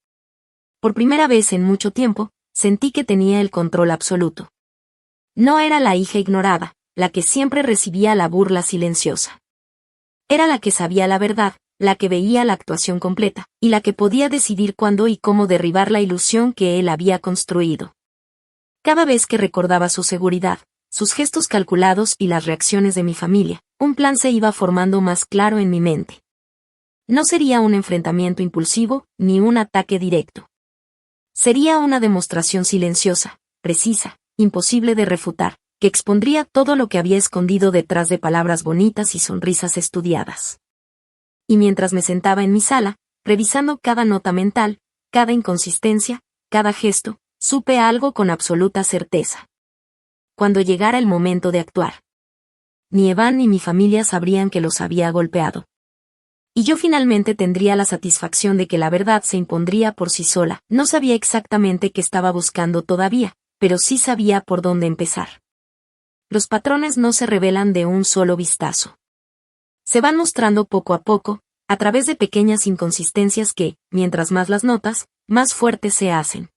Por primera vez en mucho tiempo, sentí que tenía el control absoluto. No era la hija ignorada, la que siempre recibía la burla silenciosa. Era la que sabía la verdad, la que veía la actuación completa, y la que podía decidir cuándo y cómo derribar la ilusión que él había construido. Cada vez que recordaba su seguridad, sus gestos calculados y las reacciones de mi familia, un plan se iba formando más claro en mi mente. No sería un enfrentamiento impulsivo, ni un ataque directo. Sería una demostración silenciosa, precisa, imposible de refutar, que expondría todo lo que había escondido detrás de palabras bonitas y sonrisas estudiadas. Y mientras me sentaba en mi sala, revisando cada nota mental, cada inconsistencia, cada gesto, supe algo con absoluta certeza. Cuando llegara el momento de actuar, ni Evan ni mi familia sabrían que los había golpeado. Y yo finalmente tendría la satisfacción de que la verdad se impondría por sí sola. No sabía exactamente qué estaba buscando todavía, pero sí sabía por dónde empezar. Los patrones no se revelan de un solo vistazo. Se van mostrando poco a poco, a través de pequeñas inconsistencias que, mientras más las notas, más fuertes se hacen.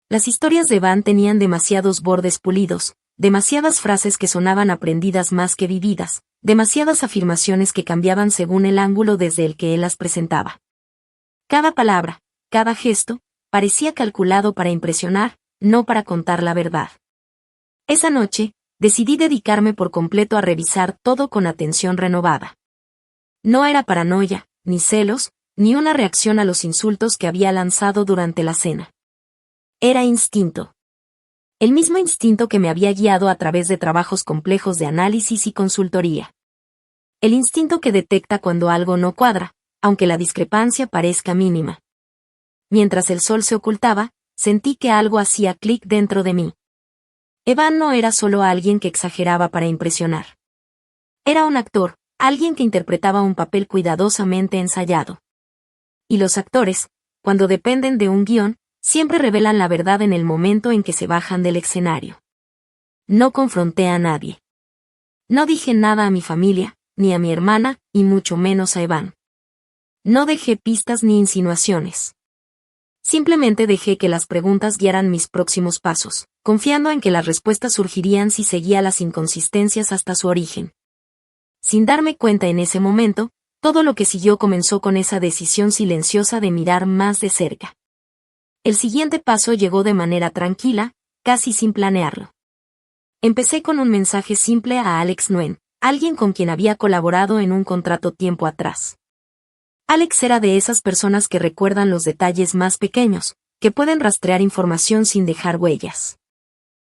Las historias de Evan tenían demasiados bordes pulidos, demasiadas frases que sonaban aprendidas más que vividas, demasiadas afirmaciones que cambiaban según el ángulo desde el que él las presentaba. Cada palabra, cada gesto, parecía calculado para impresionar, no para contar la verdad. Esa noche, decidí dedicarme por completo a revisar todo con atención renovada. No era paranoia, ni celos, ni una reacción a los insultos que había lanzado durante la cena. Era instinto. El mismo instinto que me había guiado a través de trabajos complejos de análisis y consultoría. El instinto que detecta cuando algo no cuadra, aunque la discrepancia parezca mínima. Mientras el sol se ocultaba, sentí que algo hacía clic dentro de mí. Evan no era solo alguien que exageraba para impresionar. Era un actor, alguien que interpretaba un papel cuidadosamente ensayado. Y los actores, cuando dependen de un guión, siempre revelan la verdad en el momento en que se bajan del escenario. No confronté a nadie. No dije nada a mi familia, ni a mi hermana, y mucho menos a Evan. No dejé pistas ni insinuaciones. Simplemente dejé que las preguntas guiaran mis próximos pasos, confiando en que las respuestas surgirían si seguía las inconsistencias hasta su origen. Sin darme cuenta en ese momento, todo lo que siguió comenzó con esa decisión silenciosa de mirar más de cerca. El siguiente paso llegó de manera tranquila, casi sin planearlo. Empecé con un mensaje simple a Alex Nguyen, alguien con quien había colaborado en un contrato tiempo atrás. Alex era de esas personas que recuerdan los detalles más pequeños, que pueden rastrear información sin dejar huellas.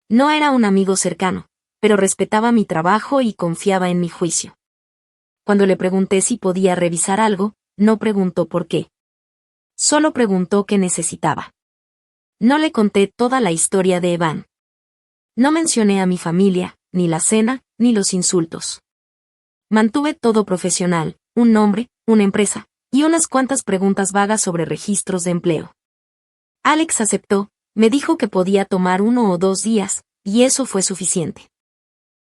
No era un amigo cercano, pero respetaba mi trabajo y confiaba en mi juicio. Cuando le pregunté si podía revisar algo, no preguntó por qué. Solo preguntó qué necesitaba. No le conté toda la historia de Evan. No mencioné a mi familia, ni la cena, ni los insultos. Mantuve todo profesional, un nombre, una empresa, y unas cuantas preguntas vagas sobre registros de empleo. Alex aceptó, me dijo que podía tomar 1 o 2 días, y eso fue suficiente.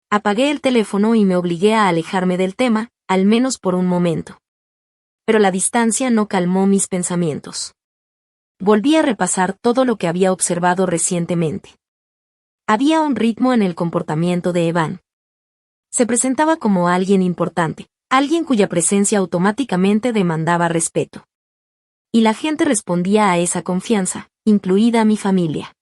Apagué el teléfono y me obligué a alejarme del tema, al menos por un momento. Pero la distancia no calmó mis pensamientos. Volví a repasar todo lo que había observado recientemente. Había un ritmo en el comportamiento de Evan. Se presentaba como alguien importante, alguien cuya presencia automáticamente demandaba respeto. Y la gente respondía a esa confianza, incluida mi familia.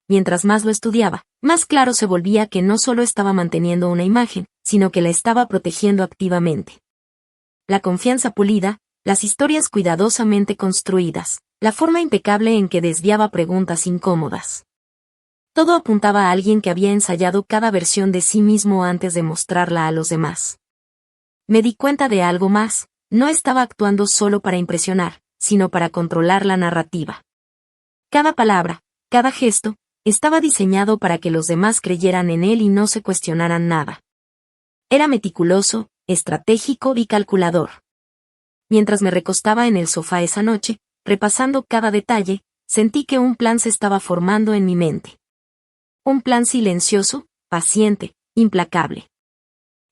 Mientras más lo estudiaba, más claro se volvía que no solo estaba manteniendo una imagen, sino que la estaba protegiendo activamente. La confianza pulida, las historias cuidadosamente construidas, la forma impecable en que desviaba preguntas incómodas. Todo apuntaba a alguien que había ensayado cada versión de sí mismo antes de mostrarla a los demás. Me di cuenta de algo más, no estaba actuando solo para impresionar, sino para controlar la narrativa. Cada palabra, cada gesto, estaba diseñado para que los demás creyeran en él y no se cuestionaran nada. Era meticuloso, estratégico y calculador. Mientras me recostaba en el sofá esa noche, repasando cada detalle, sentí que un plan se estaba formando en mi mente. Un plan silencioso, paciente, implacable.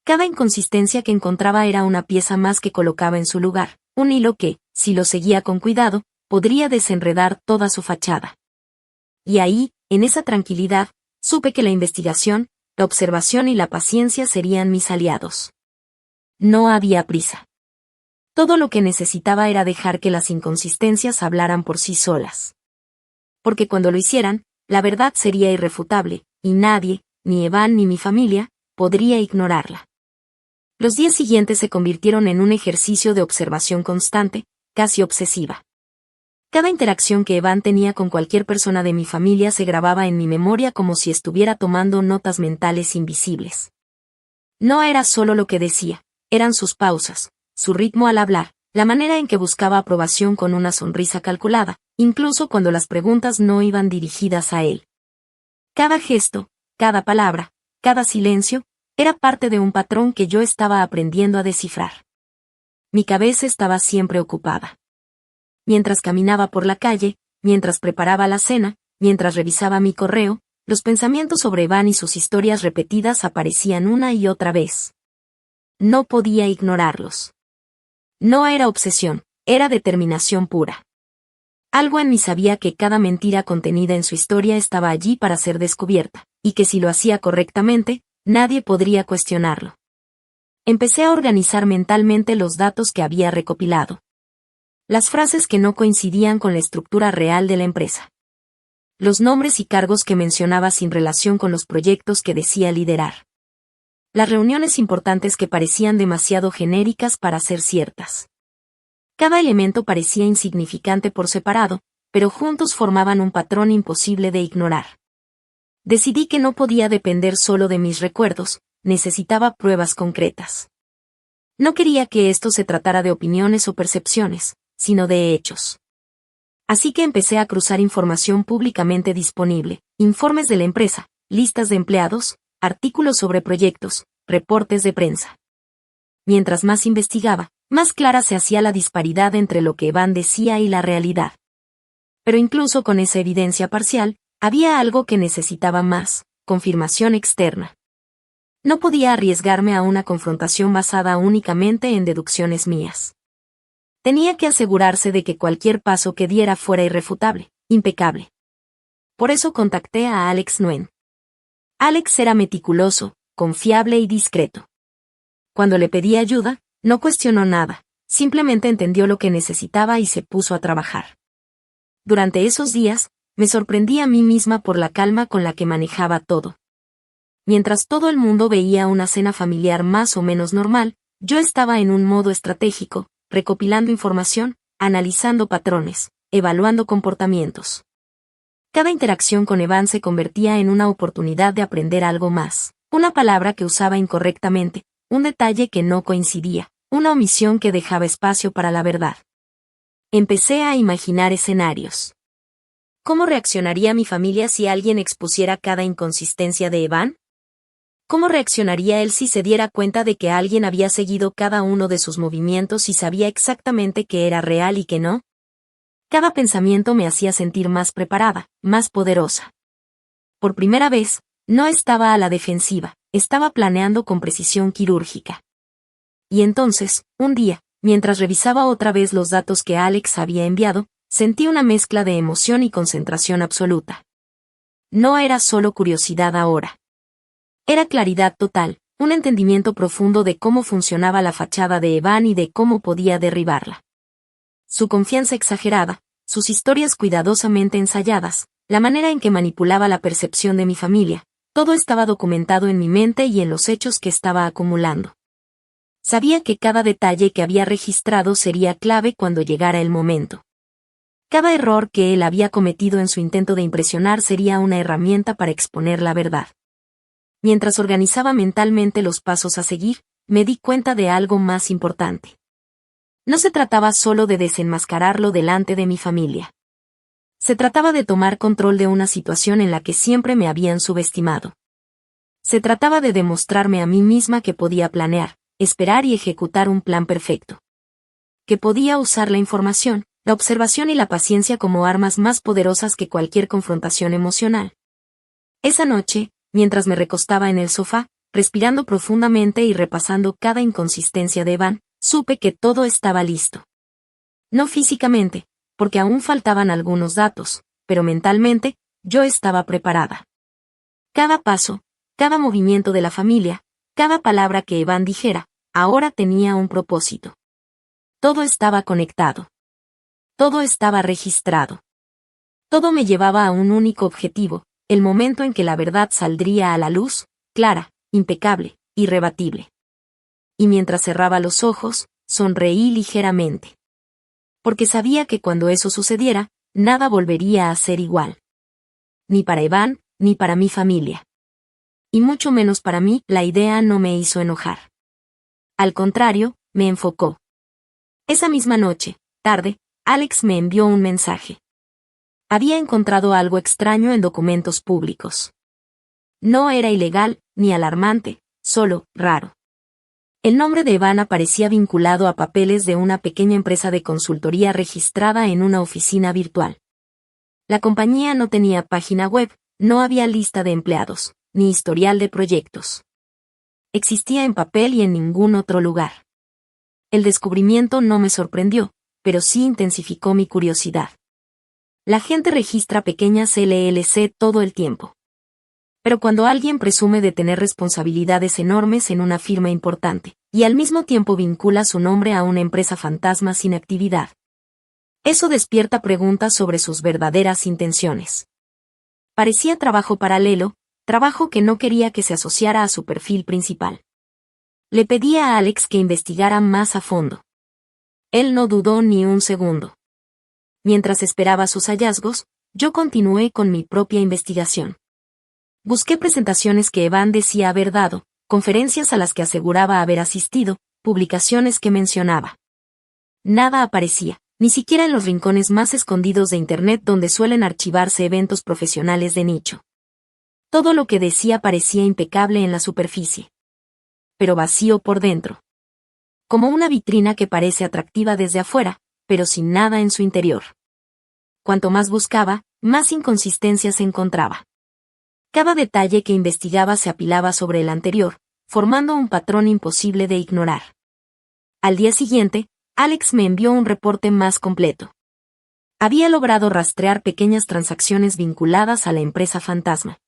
Cada inconsistencia que encontraba era una pieza más que colocaba en su lugar, un hilo que, si lo seguía con cuidado, podría desenredar toda su fachada. Y ahí, en esa tranquilidad, supe que la investigación, la observación y la paciencia serían mis aliados. No había prisa. Todo lo que necesitaba era dejar que las inconsistencias hablaran por sí solas. Porque cuando lo hicieran, la verdad sería irrefutable, y nadie, ni Evan ni mi familia, podría ignorarla. Los días siguientes se convirtieron en un ejercicio de observación constante, casi obsesiva. Cada interacción que Evan tenía con cualquier persona de mi familia se grababa en mi memoria como si estuviera tomando notas mentales invisibles. No era solo lo que decía, eran sus pausas, su ritmo al hablar, la manera en que buscaba aprobación con una sonrisa calculada, incluso cuando las preguntas no iban dirigidas a él. Cada gesto, cada palabra, cada silencio, era parte de un patrón que yo estaba aprendiendo a descifrar. Mi cabeza estaba siempre ocupada. Mientras caminaba por la calle, mientras preparaba la cena, mientras revisaba mi correo, los pensamientos sobre Evan y sus historias repetidas aparecían una y otra vez. No podía ignorarlos. No era obsesión, era determinación pura. Algo en mí sabía que cada mentira contenida en su historia estaba allí para ser descubierta, y que si lo hacía correctamente, nadie podría cuestionarlo. Empecé a organizar mentalmente los datos que había recopilado. Las frases que no coincidían con la estructura real de la empresa. Los nombres y cargos que mencionaba sin relación con los proyectos que decía liderar. Las reuniones importantes que parecían demasiado genéricas para ser ciertas. Cada elemento parecía insignificante por separado, pero juntos formaban un patrón imposible de ignorar. Decidí que no podía depender solo de mis recuerdos, necesitaba pruebas concretas. No quería que esto se tratara de opiniones o percepciones, sino de hechos. Así que empecé a cruzar información públicamente disponible, informes de la empresa, listas de empleados, artículos sobre proyectos, reportes de prensa. Mientras más investigaba, más clara se hacía la disparidad entre lo que Evan decía y la realidad. Pero incluso con esa evidencia parcial, había algo que necesitaba más, confirmación externa. No podía arriesgarme a una confrontación basada únicamente en deducciones mías. Tenía que asegurarse de que cualquier paso que diera fuera irrefutable, impecable. Por eso contacté a Alex Nguyen. Alex era meticuloso, confiable y discreto. Cuando le pedí ayuda, no cuestionó nada, simplemente entendió lo que necesitaba y se puso a trabajar. Durante esos días, me sorprendí a mí misma por la calma con la que manejaba todo. Mientras todo el mundo veía una cena familiar más o menos normal, yo estaba en un modo estratégico, recopilando información, analizando patrones, evaluando comportamientos. Cada interacción con Evan se convertía en una oportunidad de aprender algo más. Una palabra que usaba incorrectamente, un detalle que no coincidía, una omisión que dejaba espacio para la verdad. Empecé a imaginar escenarios. ¿Cómo reaccionaría mi familia si alguien expusiera cada inconsistencia de Evan? ¿Cómo reaccionaría él si se diera cuenta de que alguien había seguido cada uno de sus movimientos y sabía exactamente qué era real y qué no? Cada pensamiento me hacía sentir más preparada, más poderosa. Por primera vez, no estaba a la defensiva, estaba planeando con precisión quirúrgica. Y entonces, un día, mientras revisaba otra vez los datos que Alex había enviado, sentí una mezcla de emoción y concentración absoluta. No era solo curiosidad ahora. Era claridad total, un entendimiento profundo de cómo funcionaba la fachada de Evan y de cómo podía derribarla. Su confianza exagerada, sus historias cuidadosamente ensayadas, la manera en que manipulaba la percepción de mi familia, todo estaba documentado en mi mente y en los hechos que estaba acumulando. Sabía que cada detalle que había registrado sería clave cuando llegara el momento. Cada error que él había cometido en su intento de impresionar sería una herramienta para exponer la verdad. Mientras organizaba mentalmente los pasos a seguir, me di cuenta de algo más importante. No se trataba solo de desenmascararlo delante de mi familia. Se trataba de tomar control de una situación en la que siempre me habían subestimado. Se trataba de demostrarme a mí misma que podía planear, esperar y ejecutar un plan perfecto. Que podía usar la información, la observación y la paciencia como armas más poderosas que cualquier confrontación emocional. Esa noche, mientras me recostaba en el sofá, respirando profundamente y repasando cada inconsistencia de Evan, supe que todo estaba listo. No físicamente, porque aún faltaban algunos datos, pero mentalmente, yo estaba preparada. Cada paso, cada movimiento de la familia, cada palabra que Evan dijera, ahora tenía un propósito. Todo estaba conectado. Todo estaba registrado. Todo me llevaba a un único objetivo, el momento en que la verdad saldría a la luz, clara, impecable, irrebatible. Y mientras cerraba los ojos, sonreí ligeramente. Porque sabía que cuando eso sucediera, nada volvería a ser igual. Ni para Evan, ni para mi familia. Y mucho menos para mí, la idea no me hizo enojar. Al contrario, me enfocó. Esa misma noche, tarde, Alex me envió un mensaje. Había encontrado algo extraño en documentos públicos. No era ilegal, ni alarmante, solo raro. El nombre de Evan aparecía vinculado a papeles de una pequeña empresa de consultoría registrada en una oficina virtual. La compañía no tenía página web, no había lista de empleados, ni historial de proyectos. Existía en papel y en ningún otro lugar. El descubrimiento no me sorprendió, pero sí intensificó mi curiosidad. La gente registra pequeñas LLC todo el tiempo. Pero cuando alguien presume de tener responsabilidades enormes en una firma importante, y al mismo tiempo vincula su nombre a una empresa fantasma sin actividad, eso despierta preguntas sobre sus verdaderas intenciones. Parecía trabajo paralelo, trabajo que no quería que se asociara a su perfil principal. Le pedí a Alex que investigara más a fondo. Él no dudó ni un segundo. Mientras esperaba sus hallazgos, yo continué con mi propia investigación. Busqué presentaciones que Evan decía haber dado, conferencias a las que aseguraba haber asistido, publicaciones que mencionaba. Nada aparecía, ni siquiera en los rincones más escondidos de Internet donde suelen archivarse eventos profesionales de nicho. Todo lo que decía parecía impecable en la superficie. Pero vacío por dentro. Como una vitrina que parece atractiva desde afuera, pero sin nada en su interior. Cuanto más buscaba, más inconsistencias encontraba. Cada detalle que investigaba se apilaba sobre el anterior, formando un patrón imposible de ignorar. Al día siguiente, Alex me envió un reporte más completo. Había logrado rastrear pequeñas transacciones vinculadas a la empresa fantasma.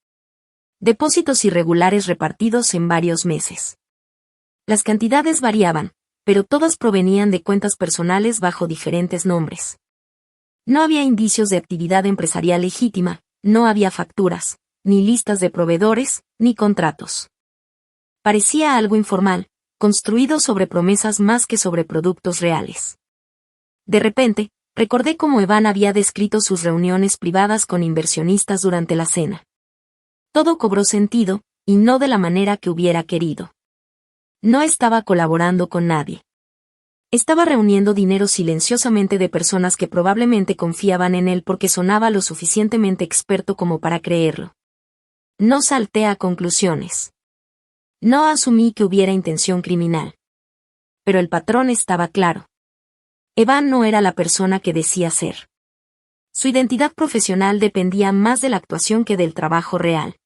Depósitos irregulares repartidos en varios meses. Las cantidades variaban, pero todas provenían de cuentas personales bajo diferentes nombres. No había indicios de actividad empresarial legítima, no había facturas, ni listas de proveedores, ni contratos. Parecía algo informal, construido sobre promesas más que sobre productos reales. De repente, recordé cómo Evan había descrito sus reuniones privadas con inversionistas durante la cena. Todo cobró sentido, y no de la manera que hubiera querido. No estaba colaborando con nadie. Estaba reuniendo dinero silenciosamente de personas que probablemente confiaban en él porque sonaba lo suficientemente experto como para creerlo. No salté a conclusiones. No asumí que hubiera intención criminal. Pero el patrón estaba claro. Evan no era la persona que decía ser. Su identidad profesional dependía más de la actuación que del trabajo real.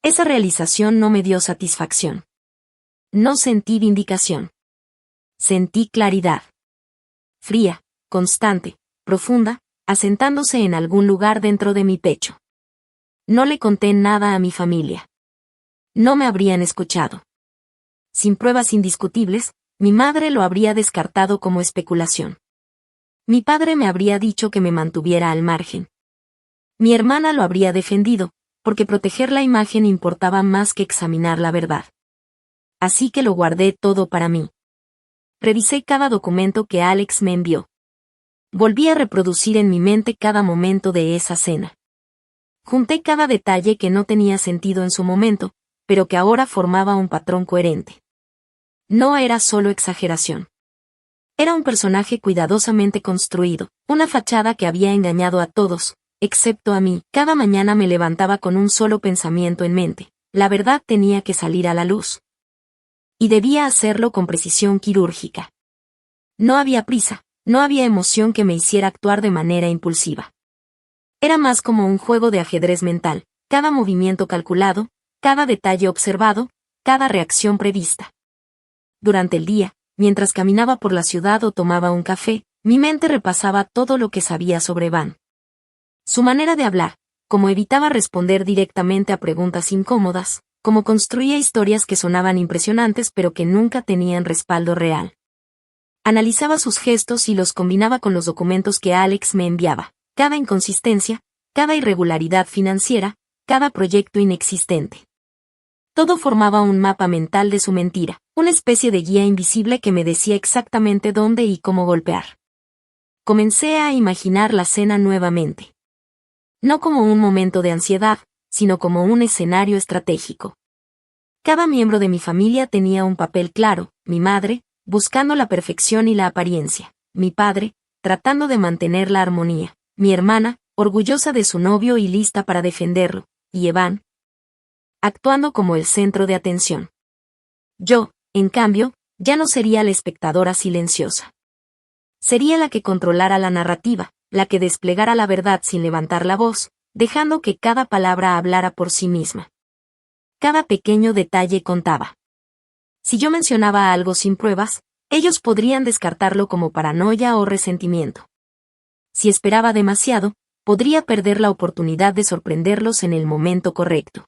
Esa realización no me dio satisfacción. No sentí vindicación. Sentí claridad. Fría, constante, profunda, asentándose en algún lugar dentro de mi pecho. No le conté nada a mi familia. No me habrían escuchado. Sin pruebas indiscutibles, mi madre lo habría descartado como especulación. Mi padre me habría dicho que me mantuviera al margen. Mi hermana lo habría defendido, porque proteger la imagen importaba más que examinar la verdad. Así que lo guardé todo para mí. Revisé cada documento que Alex me envió. Volví a reproducir en mi mente cada momento de esa cena. Junté cada detalle que no tenía sentido en su momento, pero que ahora formaba un patrón coherente. No era solo exageración. Era un personaje cuidadosamente construido, una fachada que había engañado a todos, excepto a mí. Cada mañana me levantaba con un solo pensamiento en mente: la verdad tenía que salir a la luz. Y debía hacerlo con precisión quirúrgica. No había prisa, no había emoción que me hiciera actuar de manera impulsiva. Era más como un juego de ajedrez mental, cada movimiento calculado, cada detalle observado, cada reacción prevista. Durante el día, mientras caminaba por la ciudad o tomaba un café, mi mente repasaba todo lo que sabía sobre Van. Su manera de hablar, cómo evitaba responder directamente a preguntas incómodas, cómo construía historias que sonaban impresionantes pero que nunca tenían respaldo real. Analizaba sus gestos y los combinaba con los documentos que Alex me enviaba, cada inconsistencia, cada irregularidad financiera, cada proyecto inexistente. Todo formaba un mapa mental de su mentira, una especie de guía invisible que me decía exactamente dónde y cómo golpear. Comencé a imaginar la cena nuevamente. No como un momento de ansiedad, sino como un escenario estratégico. Cada miembro de mi familia tenía un papel claro: mi madre, buscando la perfección y la apariencia; mi padre, tratando de mantener la armonía; mi hermana, orgullosa de su novio y lista para defenderlo; y Evan, actuando como el centro de atención. Yo, en cambio, ya no sería la espectadora silenciosa. Sería la que controlara la narrativa, la que desplegara la verdad sin levantar la voz, dejando que cada palabra hablara por sí misma. Cada pequeño detalle contaba. Si yo mencionaba algo sin pruebas, ellos podrían descartarlo como paranoia o resentimiento. Si esperaba demasiado, podría perder la oportunidad de sorprenderlos en el momento correcto.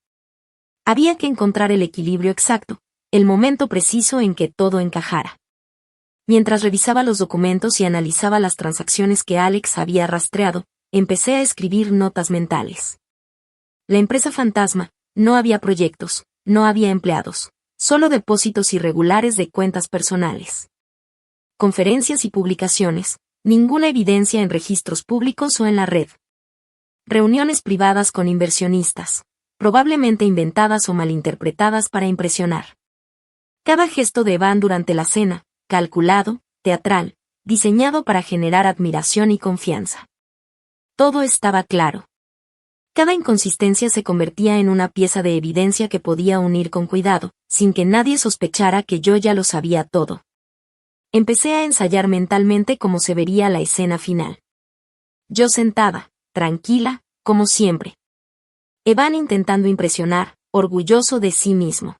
Había que encontrar el equilibrio exacto, el momento preciso en que todo encajara. Mientras revisaba los documentos y analizaba las transacciones que Alex había rastreado, empecé a escribir notas mentales. La empresa fantasma, no había proyectos, no había empleados, solo depósitos irregulares de cuentas personales. Conferencias y publicaciones, ninguna evidencia en registros públicos o en la red. Reuniones privadas con inversionistas, probablemente inventadas o malinterpretadas para impresionar. Cada gesto de Evan durante la cena, calculado, teatral, diseñado para generar admiración y confianza. Todo estaba claro. Cada inconsistencia se convertía en una pieza de evidencia que podía unir con cuidado, sin que nadie sospechara que yo ya lo sabía todo. Empecé a ensayar mentalmente cómo se vería la escena final. Yo sentada, tranquila, como siempre. Evan intentando impresionar, orgulloso de sí mismo.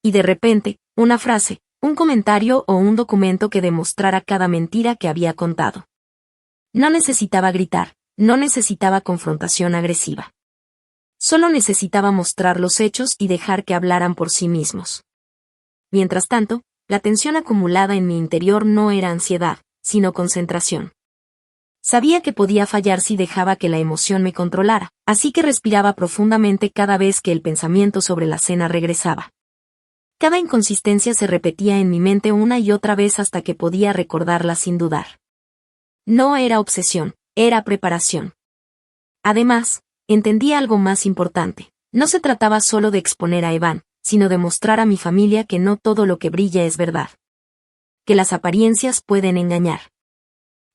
Y de repente, una frase, un comentario o un documento que demostrara cada mentira que había contado. No necesitaba gritar, no necesitaba confrontación agresiva. Solo necesitaba mostrar los hechos y dejar que hablaran por sí mismos. Mientras tanto, la tensión acumulada en mi interior no era ansiedad, sino concentración. Sabía que podía fallar si dejaba que la emoción me controlara, así que respiraba profundamente cada vez que el pensamiento sobre la cena regresaba. Cada inconsistencia se repetía en mi mente una y otra vez hasta que podía recordarla sin dudar. No era obsesión, era preparación. Además, entendí algo más importante. No se trataba solo de exponer a Evan, sino de mostrar a mi familia que no todo lo que brilla es verdad. Que las apariencias pueden engañar.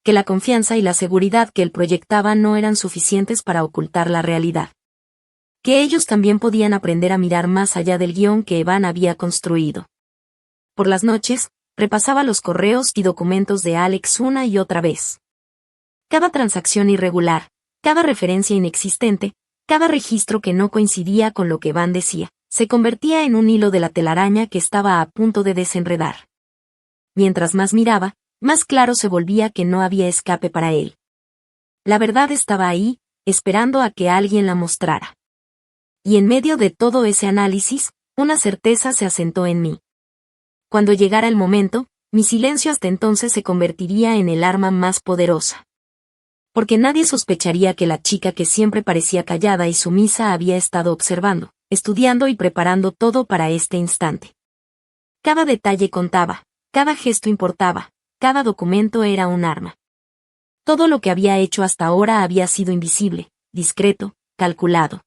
Que la confianza y la seguridad que él proyectaba no eran suficientes para ocultar la realidad. Que ellos también podían aprender a mirar más allá del guión que Evan había construido. Por las noches, repasaba los correos y documentos de Alex una y otra vez. Cada transacción irregular, cada referencia inexistente, cada registro que no coincidía con lo que Evan decía, se convertía en un hilo de la telaraña que estaba a punto de desenredar. Mientras más miraba, más claro se volvía que no había escape para él. La verdad estaba ahí, esperando a que alguien la mostrara. Y en medio de todo ese análisis, una certeza se asentó en mí. Cuando llegara el momento, mi silencio hasta entonces se convertiría en el arma más poderosa. Porque nadie sospecharía que la chica que siempre parecía callada y sumisa había estado observando, estudiando y preparando todo para este instante. Cada detalle contaba, cada gesto importaba, cada documento era un arma. Todo lo que había hecho hasta ahora había sido invisible, discreto, calculado.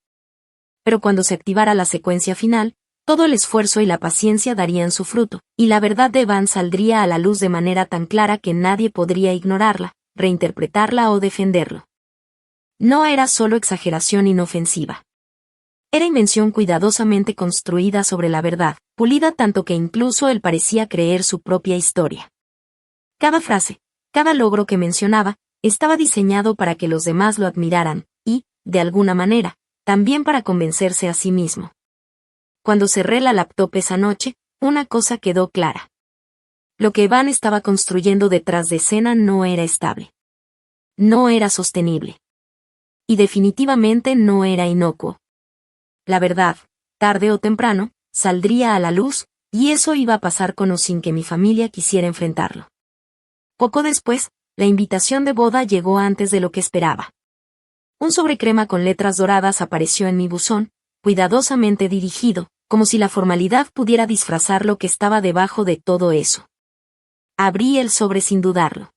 Pero cuando se activara la secuencia final, todo el esfuerzo y la paciencia darían su fruto, y la verdad de Evan saldría a la luz de manera tan clara que nadie podría ignorarla, reinterpretarla o defenderlo. No era solo exageración inofensiva. Era invención cuidadosamente construida sobre la verdad, pulida tanto que incluso él parecía creer su propia historia. Cada frase, cada logro que mencionaba, estaba diseñado para que los demás lo admiraran, y, de alguna manera, también para convencerse a sí mismo. Cuando cerré la laptop esa noche, una cosa quedó clara. Lo que Evan estaba construyendo detrás de escena no era estable. No era sostenible. Y definitivamente no era inocuo. La verdad, tarde o temprano, saldría a la luz, y eso iba a pasar con o sin que mi familia quisiera enfrentarlo. Poco después, la invitación de boda llegó antes de lo que esperaba. Un sobrecrema con letras doradas apareció en mi buzón, cuidadosamente dirigido, como si la formalidad pudiera disfrazar lo que estaba debajo de todo eso. Abrí el sobre sin dudarlo.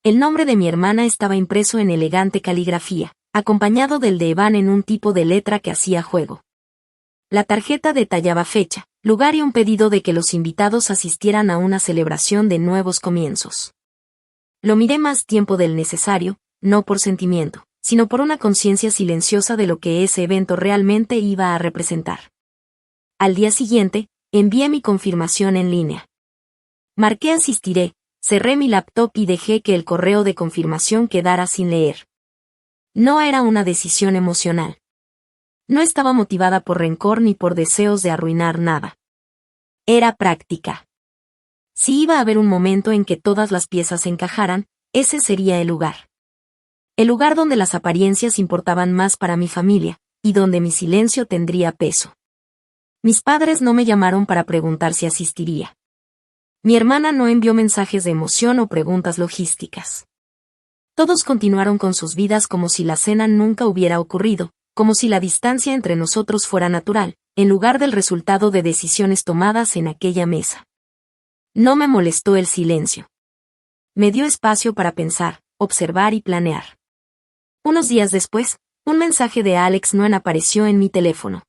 El nombre de mi hermana estaba impreso en elegante caligrafía, acompañado del de Evan en un tipo de letra que hacía juego. La tarjeta detallaba fecha, lugar y un pedido de que los invitados asistieran a una celebración de nuevos comienzos. Lo miré más tiempo del necesario, no por sentimiento, sino por una conciencia silenciosa de lo que ese evento realmente iba a representar. Al día siguiente, envié mi confirmación en línea. Marqué asistiré, cerré mi laptop y dejé que el correo de confirmación quedara sin leer. No era una decisión emocional. No estaba motivada por rencor ni por deseos de arruinar nada. Era práctica. Si iba a haber un momento en que todas las piezas encajaran, ese sería el lugar. El lugar donde las apariencias importaban más para mi familia, y donde mi silencio tendría peso. Mis padres no me llamaron para preguntar si asistiría. Mi hermana no envió mensajes de emoción o preguntas logísticas. Todos continuaron con sus vidas como si la cena nunca hubiera ocurrido, como si la distancia entre nosotros fuera natural, en lugar del resultado de decisiones tomadas en aquella mesa. No me molestó el silencio. Me dio espacio para pensar, observar y planear. Unos días después, un mensaje de Alex Nguyen apareció en mi teléfono.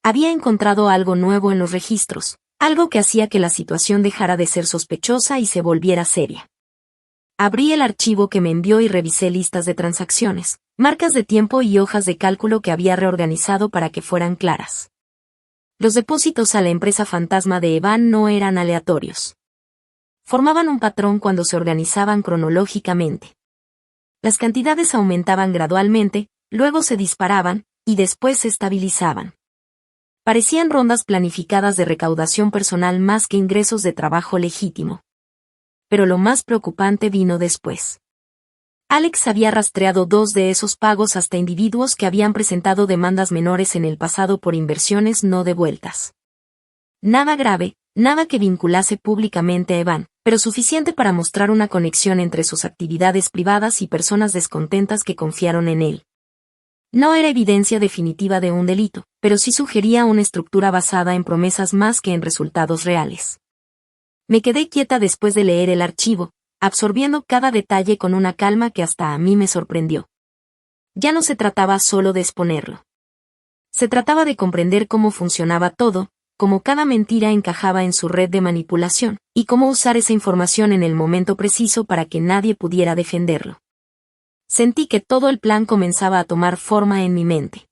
Había encontrado algo nuevo en los registros, algo que hacía que la situación dejara de ser sospechosa y se volviera seria. Abrí el archivo que me envió y revisé listas de transacciones, marcas de tiempo y hojas de cálculo que había reorganizado para que fueran claras. Los depósitos a la empresa fantasma de Evan no eran aleatorios. Formaban un patrón cuando se organizaban cronológicamente. Las cantidades aumentaban gradualmente, luego se disparaban, y después se estabilizaban. Parecían rondas planificadas de recaudación personal más que ingresos de trabajo legítimo. Pero lo más preocupante vino después. Alex había rastreado 2 de esos pagos hasta individuos que habían presentado demandas menores en el pasado por inversiones no devueltas. Nada grave, nada que vinculase públicamente a Evan, pero suficiente para mostrar una conexión entre sus actividades privadas y personas descontentas que confiaron en él. No era evidencia definitiva de un delito, pero sí sugería una estructura basada en promesas más que en resultados reales. Me quedé quieta después de leer el archivo, absorbiendo cada detalle con una calma que hasta a mí me sorprendió. Ya no se trataba solo de exponerlo. Se trataba de comprender cómo funcionaba todo, cómo cada mentira encajaba en su red de manipulación, y cómo usar esa información en el momento preciso para que nadie pudiera defenderlo. Sentí que todo el plan comenzaba a tomar forma en mi mente.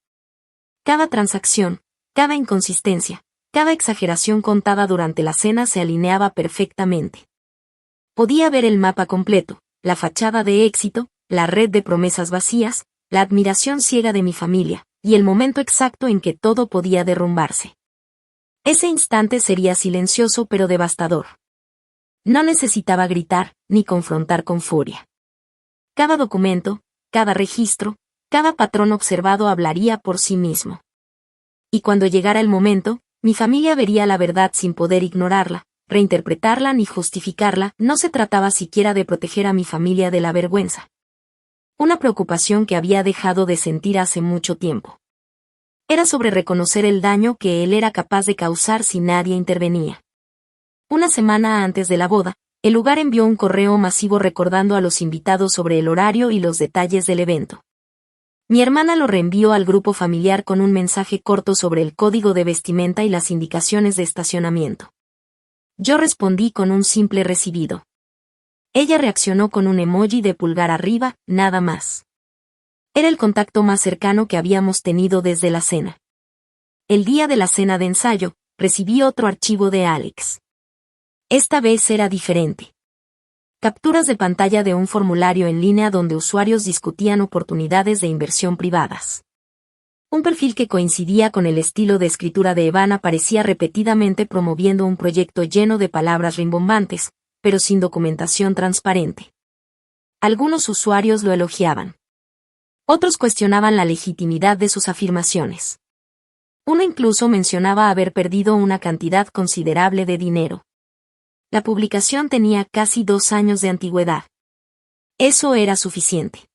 Cada transacción, cada inconsistencia, cada exageración contada durante la cena se alineaba perfectamente. Podía ver el mapa completo, la fachada de éxito, la red de promesas vacías, la admiración ciega de mi familia, y el momento exacto en que todo podía derrumbarse. Ese instante sería silencioso pero devastador. No necesitaba gritar, ni confrontar con furia. Cada documento, cada registro, cada patrón observado hablaría por sí mismo. Y cuando llegara el momento, mi familia vería la verdad sin poder ignorarla, reinterpretarla ni justificarla. No se trataba siquiera de proteger a mi familia de la vergüenza. Una preocupación que había dejado de sentir hace mucho tiempo. Era sobre reconocer el daño que él era capaz de causar si nadie intervenía. Una semana antes de la boda, el lugar envió un correo masivo recordando a los invitados sobre el horario y los detalles del evento. Mi hermana lo reenvió al grupo familiar con un mensaje corto sobre el código de vestimenta y las indicaciones de estacionamiento. Yo respondí con un simple recibido. Ella reaccionó con un emoji de pulgar arriba, nada más. Era el contacto más cercano que habíamos tenido desde la cena. El día de la cena de ensayo, recibí otro archivo de Alex. Esta vez era diferente. Capturas de pantalla de un formulario en línea donde usuarios discutían oportunidades de inversión privadas. Un perfil que coincidía con el estilo de escritura de Evan aparecía repetidamente promoviendo un proyecto lleno de palabras rimbombantes, pero sin documentación transparente. Algunos usuarios lo elogiaban. Otros cuestionaban la legitimidad de sus afirmaciones. Uno incluso mencionaba haber perdido una cantidad considerable de dinero. La publicación tenía casi 2 años de antigüedad. Eso era suficiente.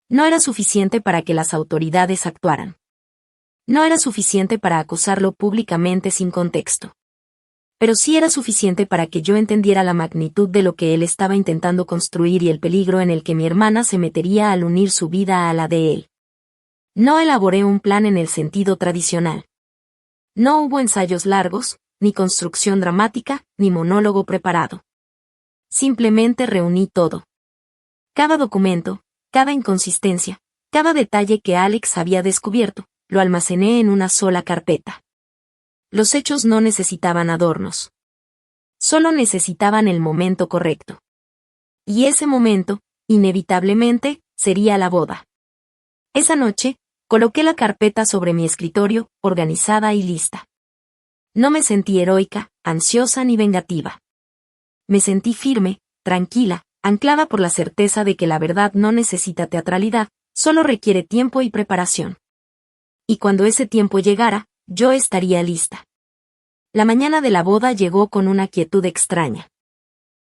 No era suficiente para que las autoridades actuaran. No era suficiente para acusarlo públicamente sin contexto. Pero sí era suficiente para que yo entendiera la magnitud de lo que él estaba intentando construir y el peligro en el que mi hermana se metería al unir su vida a la de él. No elaboré un plan en el sentido tradicional. No hubo ensayos largos, ni construcción dramática, ni monólogo preparado. Simplemente reuní todo. Cada documento, cada inconsistencia, cada detalle que Alex había descubierto, lo almacené en una sola carpeta. Los hechos no necesitaban adornos. Solo necesitaban el momento correcto. Y ese momento, inevitablemente, sería la boda. Esa noche, coloqué la carpeta sobre mi escritorio, organizada y lista. No me sentí heroica, ansiosa ni vengativa. Me sentí firme, tranquila, anclada por la certeza de que la verdad no necesita teatralidad, solo requiere tiempo y preparación. Y cuando ese tiempo llegara, yo estaría lista. La mañana de la boda llegó con una quietud extraña.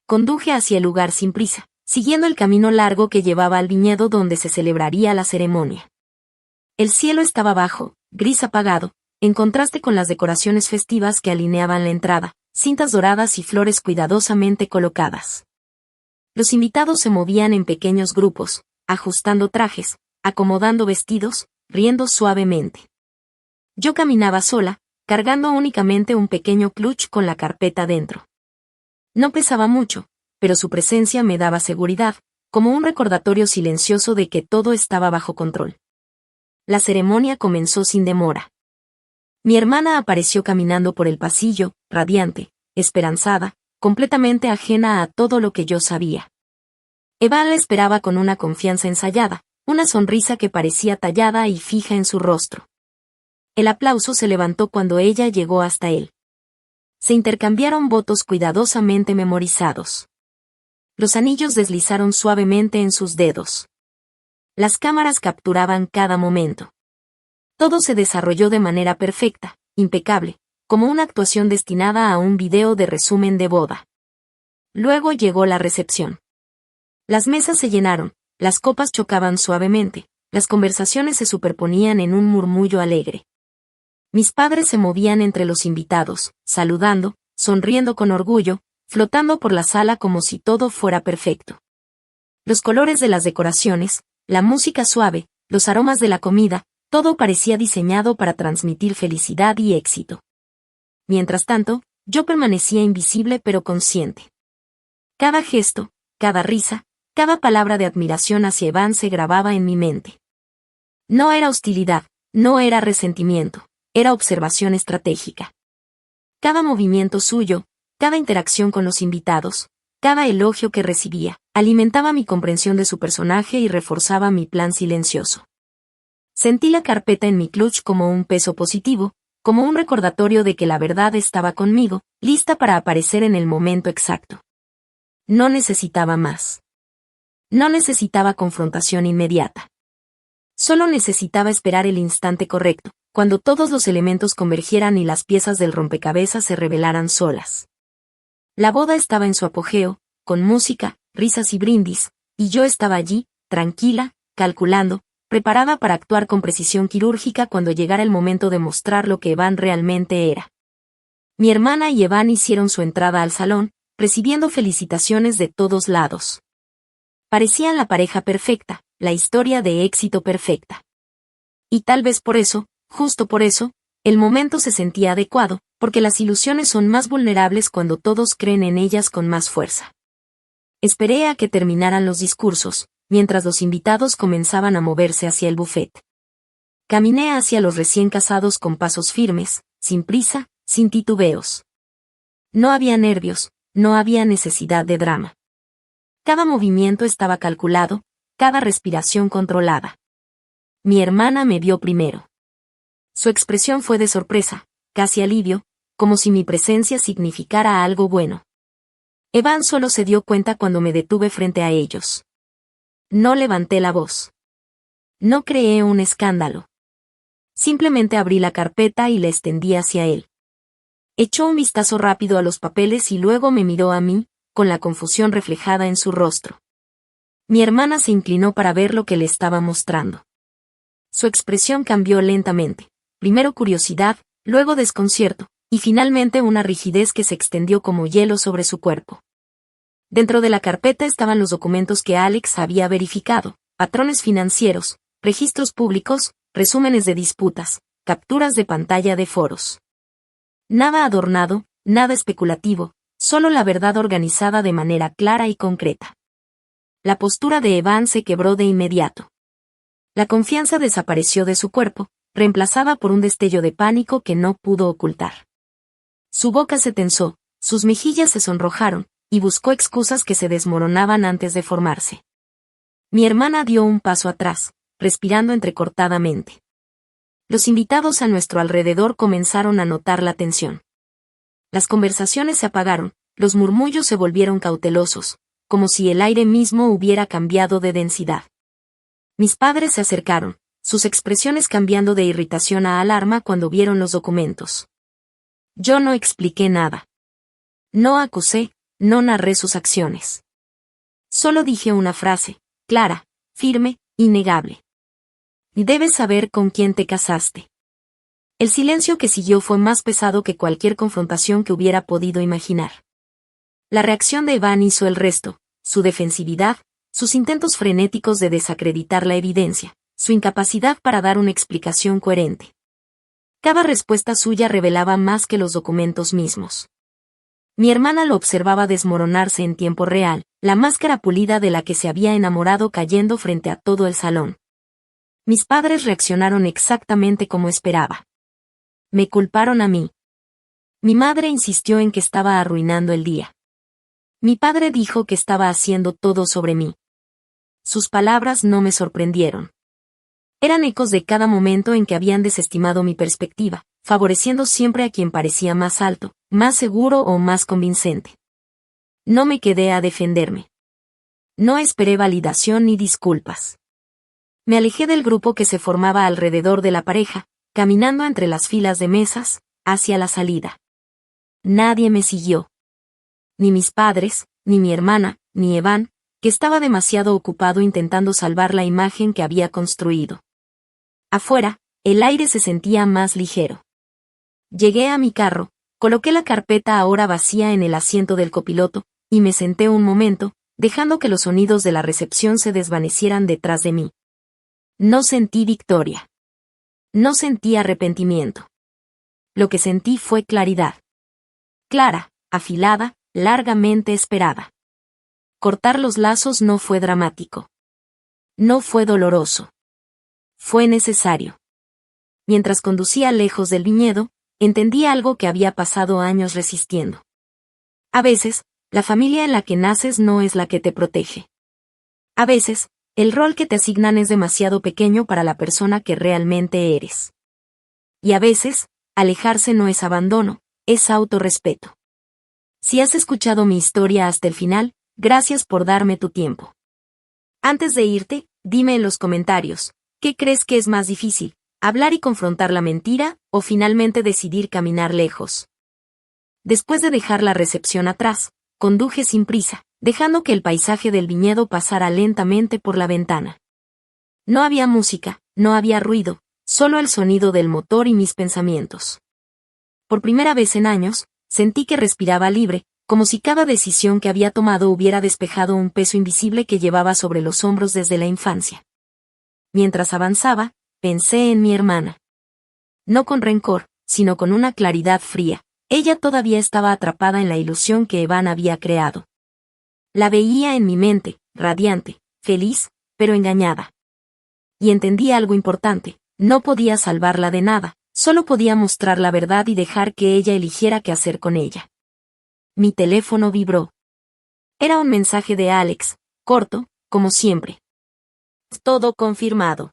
Conduje hacia el lugar sin prisa, siguiendo el camino largo que llevaba al viñedo donde se celebraría la ceremonia. El cielo estaba bajo, gris apagado, en contraste con las decoraciones festivas que alineaban la entrada, cintas doradas y flores cuidadosamente colocadas. Los invitados se movían en pequeños grupos, ajustando trajes, acomodando vestidos, riendo suavemente. Yo caminaba sola, cargando únicamente un pequeño clutch con la carpeta dentro. No pesaba mucho, pero su presencia me daba seguridad, como un recordatorio silencioso de que todo estaba bajo control. La ceremonia comenzó sin demora. Mi hermana apareció caminando por el pasillo, radiante, esperanzada, completamente ajena a todo lo que yo sabía. Evan la esperaba con una confianza ensayada, una sonrisa que parecía tallada y fija en su rostro. El aplauso se levantó cuando ella llegó hasta él. Se intercambiaron votos cuidadosamente memorizados. Los anillos deslizaron suavemente en sus dedos. Las cámaras capturaban cada momento. Todo se desarrolló de manera perfecta, impecable, como una actuación destinada a un video de resumen de boda. Luego llegó la recepción. Las mesas se llenaron, las copas chocaban suavemente, las conversaciones se superponían en un murmullo alegre. Mis padres se movían entre los invitados, saludando, sonriendo con orgullo, flotando por la sala como si todo fuera perfecto. Los colores de las decoraciones, la música suave, los aromas de la comida, todo parecía diseñado para transmitir felicidad y éxito. Mientras tanto, yo permanecía invisible pero consciente. Cada gesto, cada risa, cada palabra de admiración hacia Evan se grababa en mi mente. No era hostilidad, no era resentimiento, era observación estratégica. Cada movimiento suyo, cada interacción con los invitados, cada elogio que recibía, alimentaba mi comprensión de su personaje y reforzaba mi plan silencioso. Sentí la carpeta en mi clutch como un peso positivo, como un recordatorio de que la verdad estaba conmigo, lista para aparecer en el momento exacto. No necesitaba más. No necesitaba confrontación inmediata. Solo necesitaba esperar el instante correcto, cuando todos los elementos convergieran y las piezas del rompecabezas se revelaran solas. La boda estaba en su apogeo, con música, risas y brindis, y yo estaba allí, tranquila, calculando, preparada para actuar con precisión quirúrgica cuando llegara el momento de mostrar lo que Evan realmente era. Mi hermana y Evan hicieron su entrada al salón, recibiendo felicitaciones de todos lados. Parecían la pareja perfecta, la historia de éxito perfecta. Y tal vez por eso, justo por eso, el momento se sentía adecuado, porque las ilusiones son más vulnerables cuando todos creen en ellas con más fuerza. Esperé a que terminaran los discursos, mientras los invitados comenzaban a moverse hacia el buffet. Caminé hacia los recién casados con pasos firmes, sin prisa, sin titubeos. No había nervios, no había necesidad de drama. Cada movimiento estaba calculado, cada respiración controlada. Mi hermana me vio primero. Su expresión fue de sorpresa, casi alivio, como si mi presencia significara algo bueno. Evan solo se dio cuenta cuando me detuve frente a ellos. No levanté la voz. No creé un escándalo. Simplemente abrí la carpeta y la extendí hacia él. Echó un vistazo rápido a los papeles y luego me miró a mí, con la confusión reflejada en su rostro. Mi hermana se inclinó para ver lo que le estaba mostrando. Su expresión cambió lentamente, primero curiosidad, luego desconcierto, y finalmente una rigidez que se extendió como hielo sobre su cuerpo. Dentro de la carpeta estaban los documentos que Alex había verificado, patrones financieros, registros públicos, resúmenes de disputas, capturas de pantalla de foros. Nada adornado, nada especulativo, solo la verdad organizada de manera clara y concreta. La postura de Evan se quebró de inmediato. La confianza desapareció de su cuerpo, reemplazada por un destello de pánico que no pudo ocultar. Su boca se tensó, sus mejillas se sonrojaron, y buscó excusas que se desmoronaban antes de formarse. Mi hermana dio un paso atrás, respirando entrecortadamente. Los invitados a nuestro alrededor comenzaron a notar la tensión. Las conversaciones se apagaron, los murmullos se volvieron cautelosos, como si el aire mismo hubiera cambiado de densidad. Mis padres se acercaron, sus expresiones cambiando de irritación a alarma cuando vieron los documentos. Yo no expliqué nada. No acusé, no narré sus acciones. Solo dije una frase, clara, firme, innegable. Debes saber con quién te casaste. El silencio que siguió fue más pesado que cualquier confrontación que hubiera podido imaginar. La reacción de Evan hizo el resto, su defensividad, sus intentos frenéticos de desacreditar la evidencia, su incapacidad para dar una explicación coherente. Cada respuesta suya revelaba más que los documentos mismos. Mi hermana lo observaba desmoronarse en tiempo real, la máscara pulida de la que se había enamorado cayendo frente a todo el salón. Mis padres reaccionaron exactamente como esperaba. Me culparon a mí. Mi madre insistió en que estaba arruinando el día. Mi padre dijo que estaba haciendo todo sobre mí. Sus palabras no me sorprendieron. Eran ecos de cada momento en que habían desestimado mi perspectiva, favoreciendo siempre a quien parecía más alto, más seguro o más convincente. No me quedé a defenderme. No esperé validación ni disculpas. Me alejé del grupo que se formaba alrededor de la pareja, caminando entre las filas de mesas, hacia la salida. Nadie me siguió. Ni mis padres, ni mi hermana, ni Evan, que estaba demasiado ocupado intentando salvar la imagen que había construido. Afuera, el aire se sentía más ligero. Llegué a mi carro, coloqué la carpeta ahora vacía en el asiento del copiloto, y me senté un momento, dejando que los sonidos de la recepción se desvanecieran detrás de mí. No sentí victoria. No sentí arrepentimiento. Lo que sentí fue claridad. Clara, afilada, largamente esperada. Cortar los lazos no fue dramático. No fue doloroso. Fue necesario. Mientras conducía lejos del viñedo, entendí algo que había pasado años resistiendo. A veces, la familia en la que naces no es la que te protege. A veces, el rol que te asignan es demasiado pequeño para la persona que realmente eres. Y a veces, alejarse no es abandono, es autorrespeto. Si has escuchado mi historia hasta el final, gracias por darme tu tiempo. Antes de irte, dime en los comentarios, ¿qué crees que es más difícil, hablar y confrontar la mentira, o finalmente decidir caminar lejos? Después de dejar la recepción atrás, conduje sin prisa, dejando que el paisaje del viñedo pasara lentamente por la ventana. No había música, no había ruido, solo el sonido del motor y mis pensamientos. Por primera vez en años, sentí que respiraba libre, como si cada decisión que había tomado hubiera despejado un peso invisible que llevaba sobre los hombros desde la infancia. Mientras avanzaba, pensé en mi hermana. No con rencor, sino con una claridad fría. Ella todavía estaba atrapada en la ilusión que Evan había creado. La veía en mi mente, radiante, feliz, pero engañada. Y entendí algo importante, no podía salvarla de nada, solo podía mostrar la verdad y dejar que ella eligiera qué hacer con ella. Mi teléfono vibró. Era un mensaje de Alex, corto, como siempre. Todo confirmado.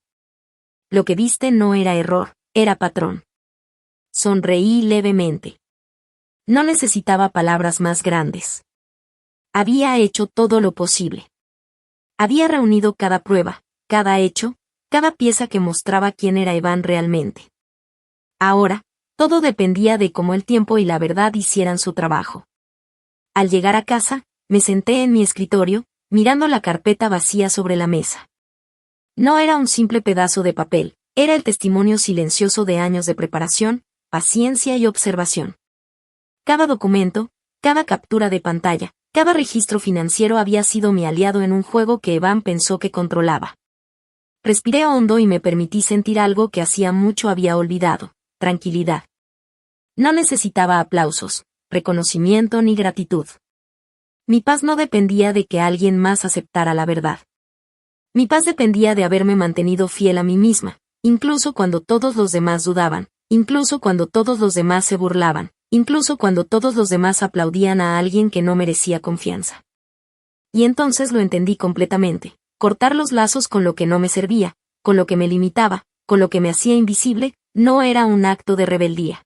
Lo que viste no era error, era patrón. Sonreí levemente. No necesitaba palabras más grandes. Había hecho todo lo posible. Había reunido cada prueba, cada hecho, cada pieza que mostraba quién era Evan realmente. Ahora, todo dependía de cómo el tiempo y la verdad hicieran su trabajo. Al llegar a casa, me senté en mi escritorio, mirando la carpeta vacía sobre la mesa. No era un simple pedazo de papel, era el testimonio silencioso de años de preparación, paciencia y observación. Cada documento, cada captura de pantalla, cada registro financiero había sido mi aliado en un juego que Evan pensó que controlaba. Respiré hondo y me permití sentir algo que hacía mucho había olvidado: tranquilidad. No necesitaba aplausos, reconocimiento ni gratitud. Mi paz no dependía de que alguien más aceptara la verdad. Mi paz dependía de haberme mantenido fiel a mí misma, incluso cuando todos los demás dudaban, incluso cuando todos los demás se burlaban, incluso cuando todos los demás aplaudían a alguien que no merecía confianza. Y entonces lo entendí completamente: cortar los lazos con lo que no me servía, con lo que me limitaba, con lo que me hacía invisible, no era un acto de rebeldía.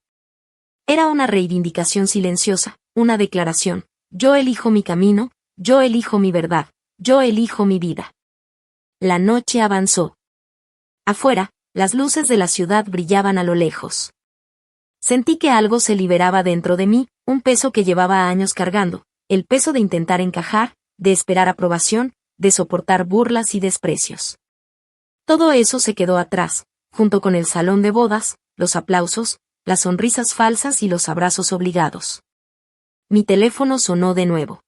Era una reivindicación silenciosa, una declaración: yo elijo mi camino, yo elijo mi verdad, yo elijo mi vida. La noche avanzó. Afuera, las luces de la ciudad brillaban a lo lejos. Sentí que algo se liberaba dentro de mí, un peso que llevaba años cargando, el peso de intentar encajar, de esperar aprobación, de soportar burlas y desprecios. Todo eso se quedó atrás, junto con el salón de bodas, los aplausos, las sonrisas falsas y los abrazos obligados. Mi teléfono sonó de nuevo.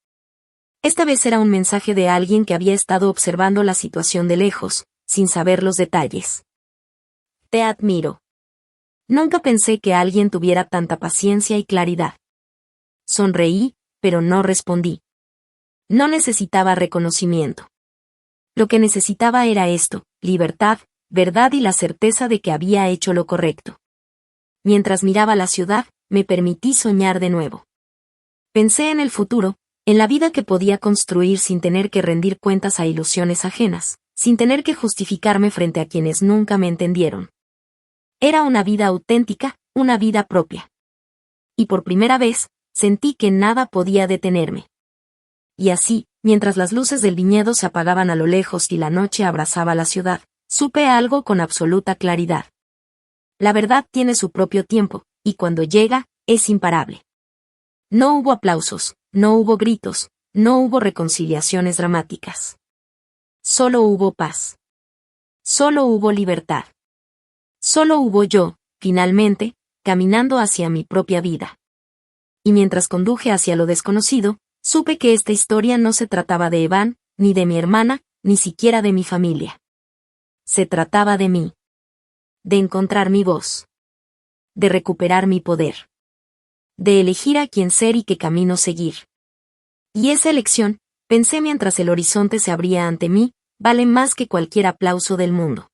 Esta vez era un mensaje de alguien que había estado observando la situación de lejos, sin saber los detalles. Te admiro. Nunca pensé que alguien tuviera tanta paciencia y claridad. Sonreí, pero no respondí. No necesitaba reconocimiento. Lo que necesitaba era esto: libertad, verdad y la certeza de que había hecho lo correcto. Mientras miraba la ciudad, me permití soñar de nuevo. Pensé en el futuro, en la vida que podía construir sin tener que rendir cuentas a ilusiones ajenas, sin tener que justificarme frente a quienes nunca me entendieron. Era una vida auténtica, una vida propia. Y por primera vez, sentí que nada podía detenerme. Y así, mientras las luces del viñedo se apagaban a lo lejos y la noche abrazaba la ciudad, supe algo con absoluta claridad. La verdad tiene su propio tiempo, y cuando llega, es imparable. No hubo aplausos, no hubo gritos, no hubo reconciliaciones dramáticas. Solo hubo paz. Solo hubo libertad. Solo hubo yo, finalmente, caminando hacia mi propia vida. Y mientras conduje hacia lo desconocido, supe que esta historia no se trataba de Evan, ni de mi hermana, ni siquiera de mi familia. Se trataba de mí. De encontrar mi voz. De recuperar mi poder. De elegir a quién ser y qué camino seguir. Y esa elección, pensé mientras el horizonte se abría ante mí, vale más que cualquier aplauso del mundo.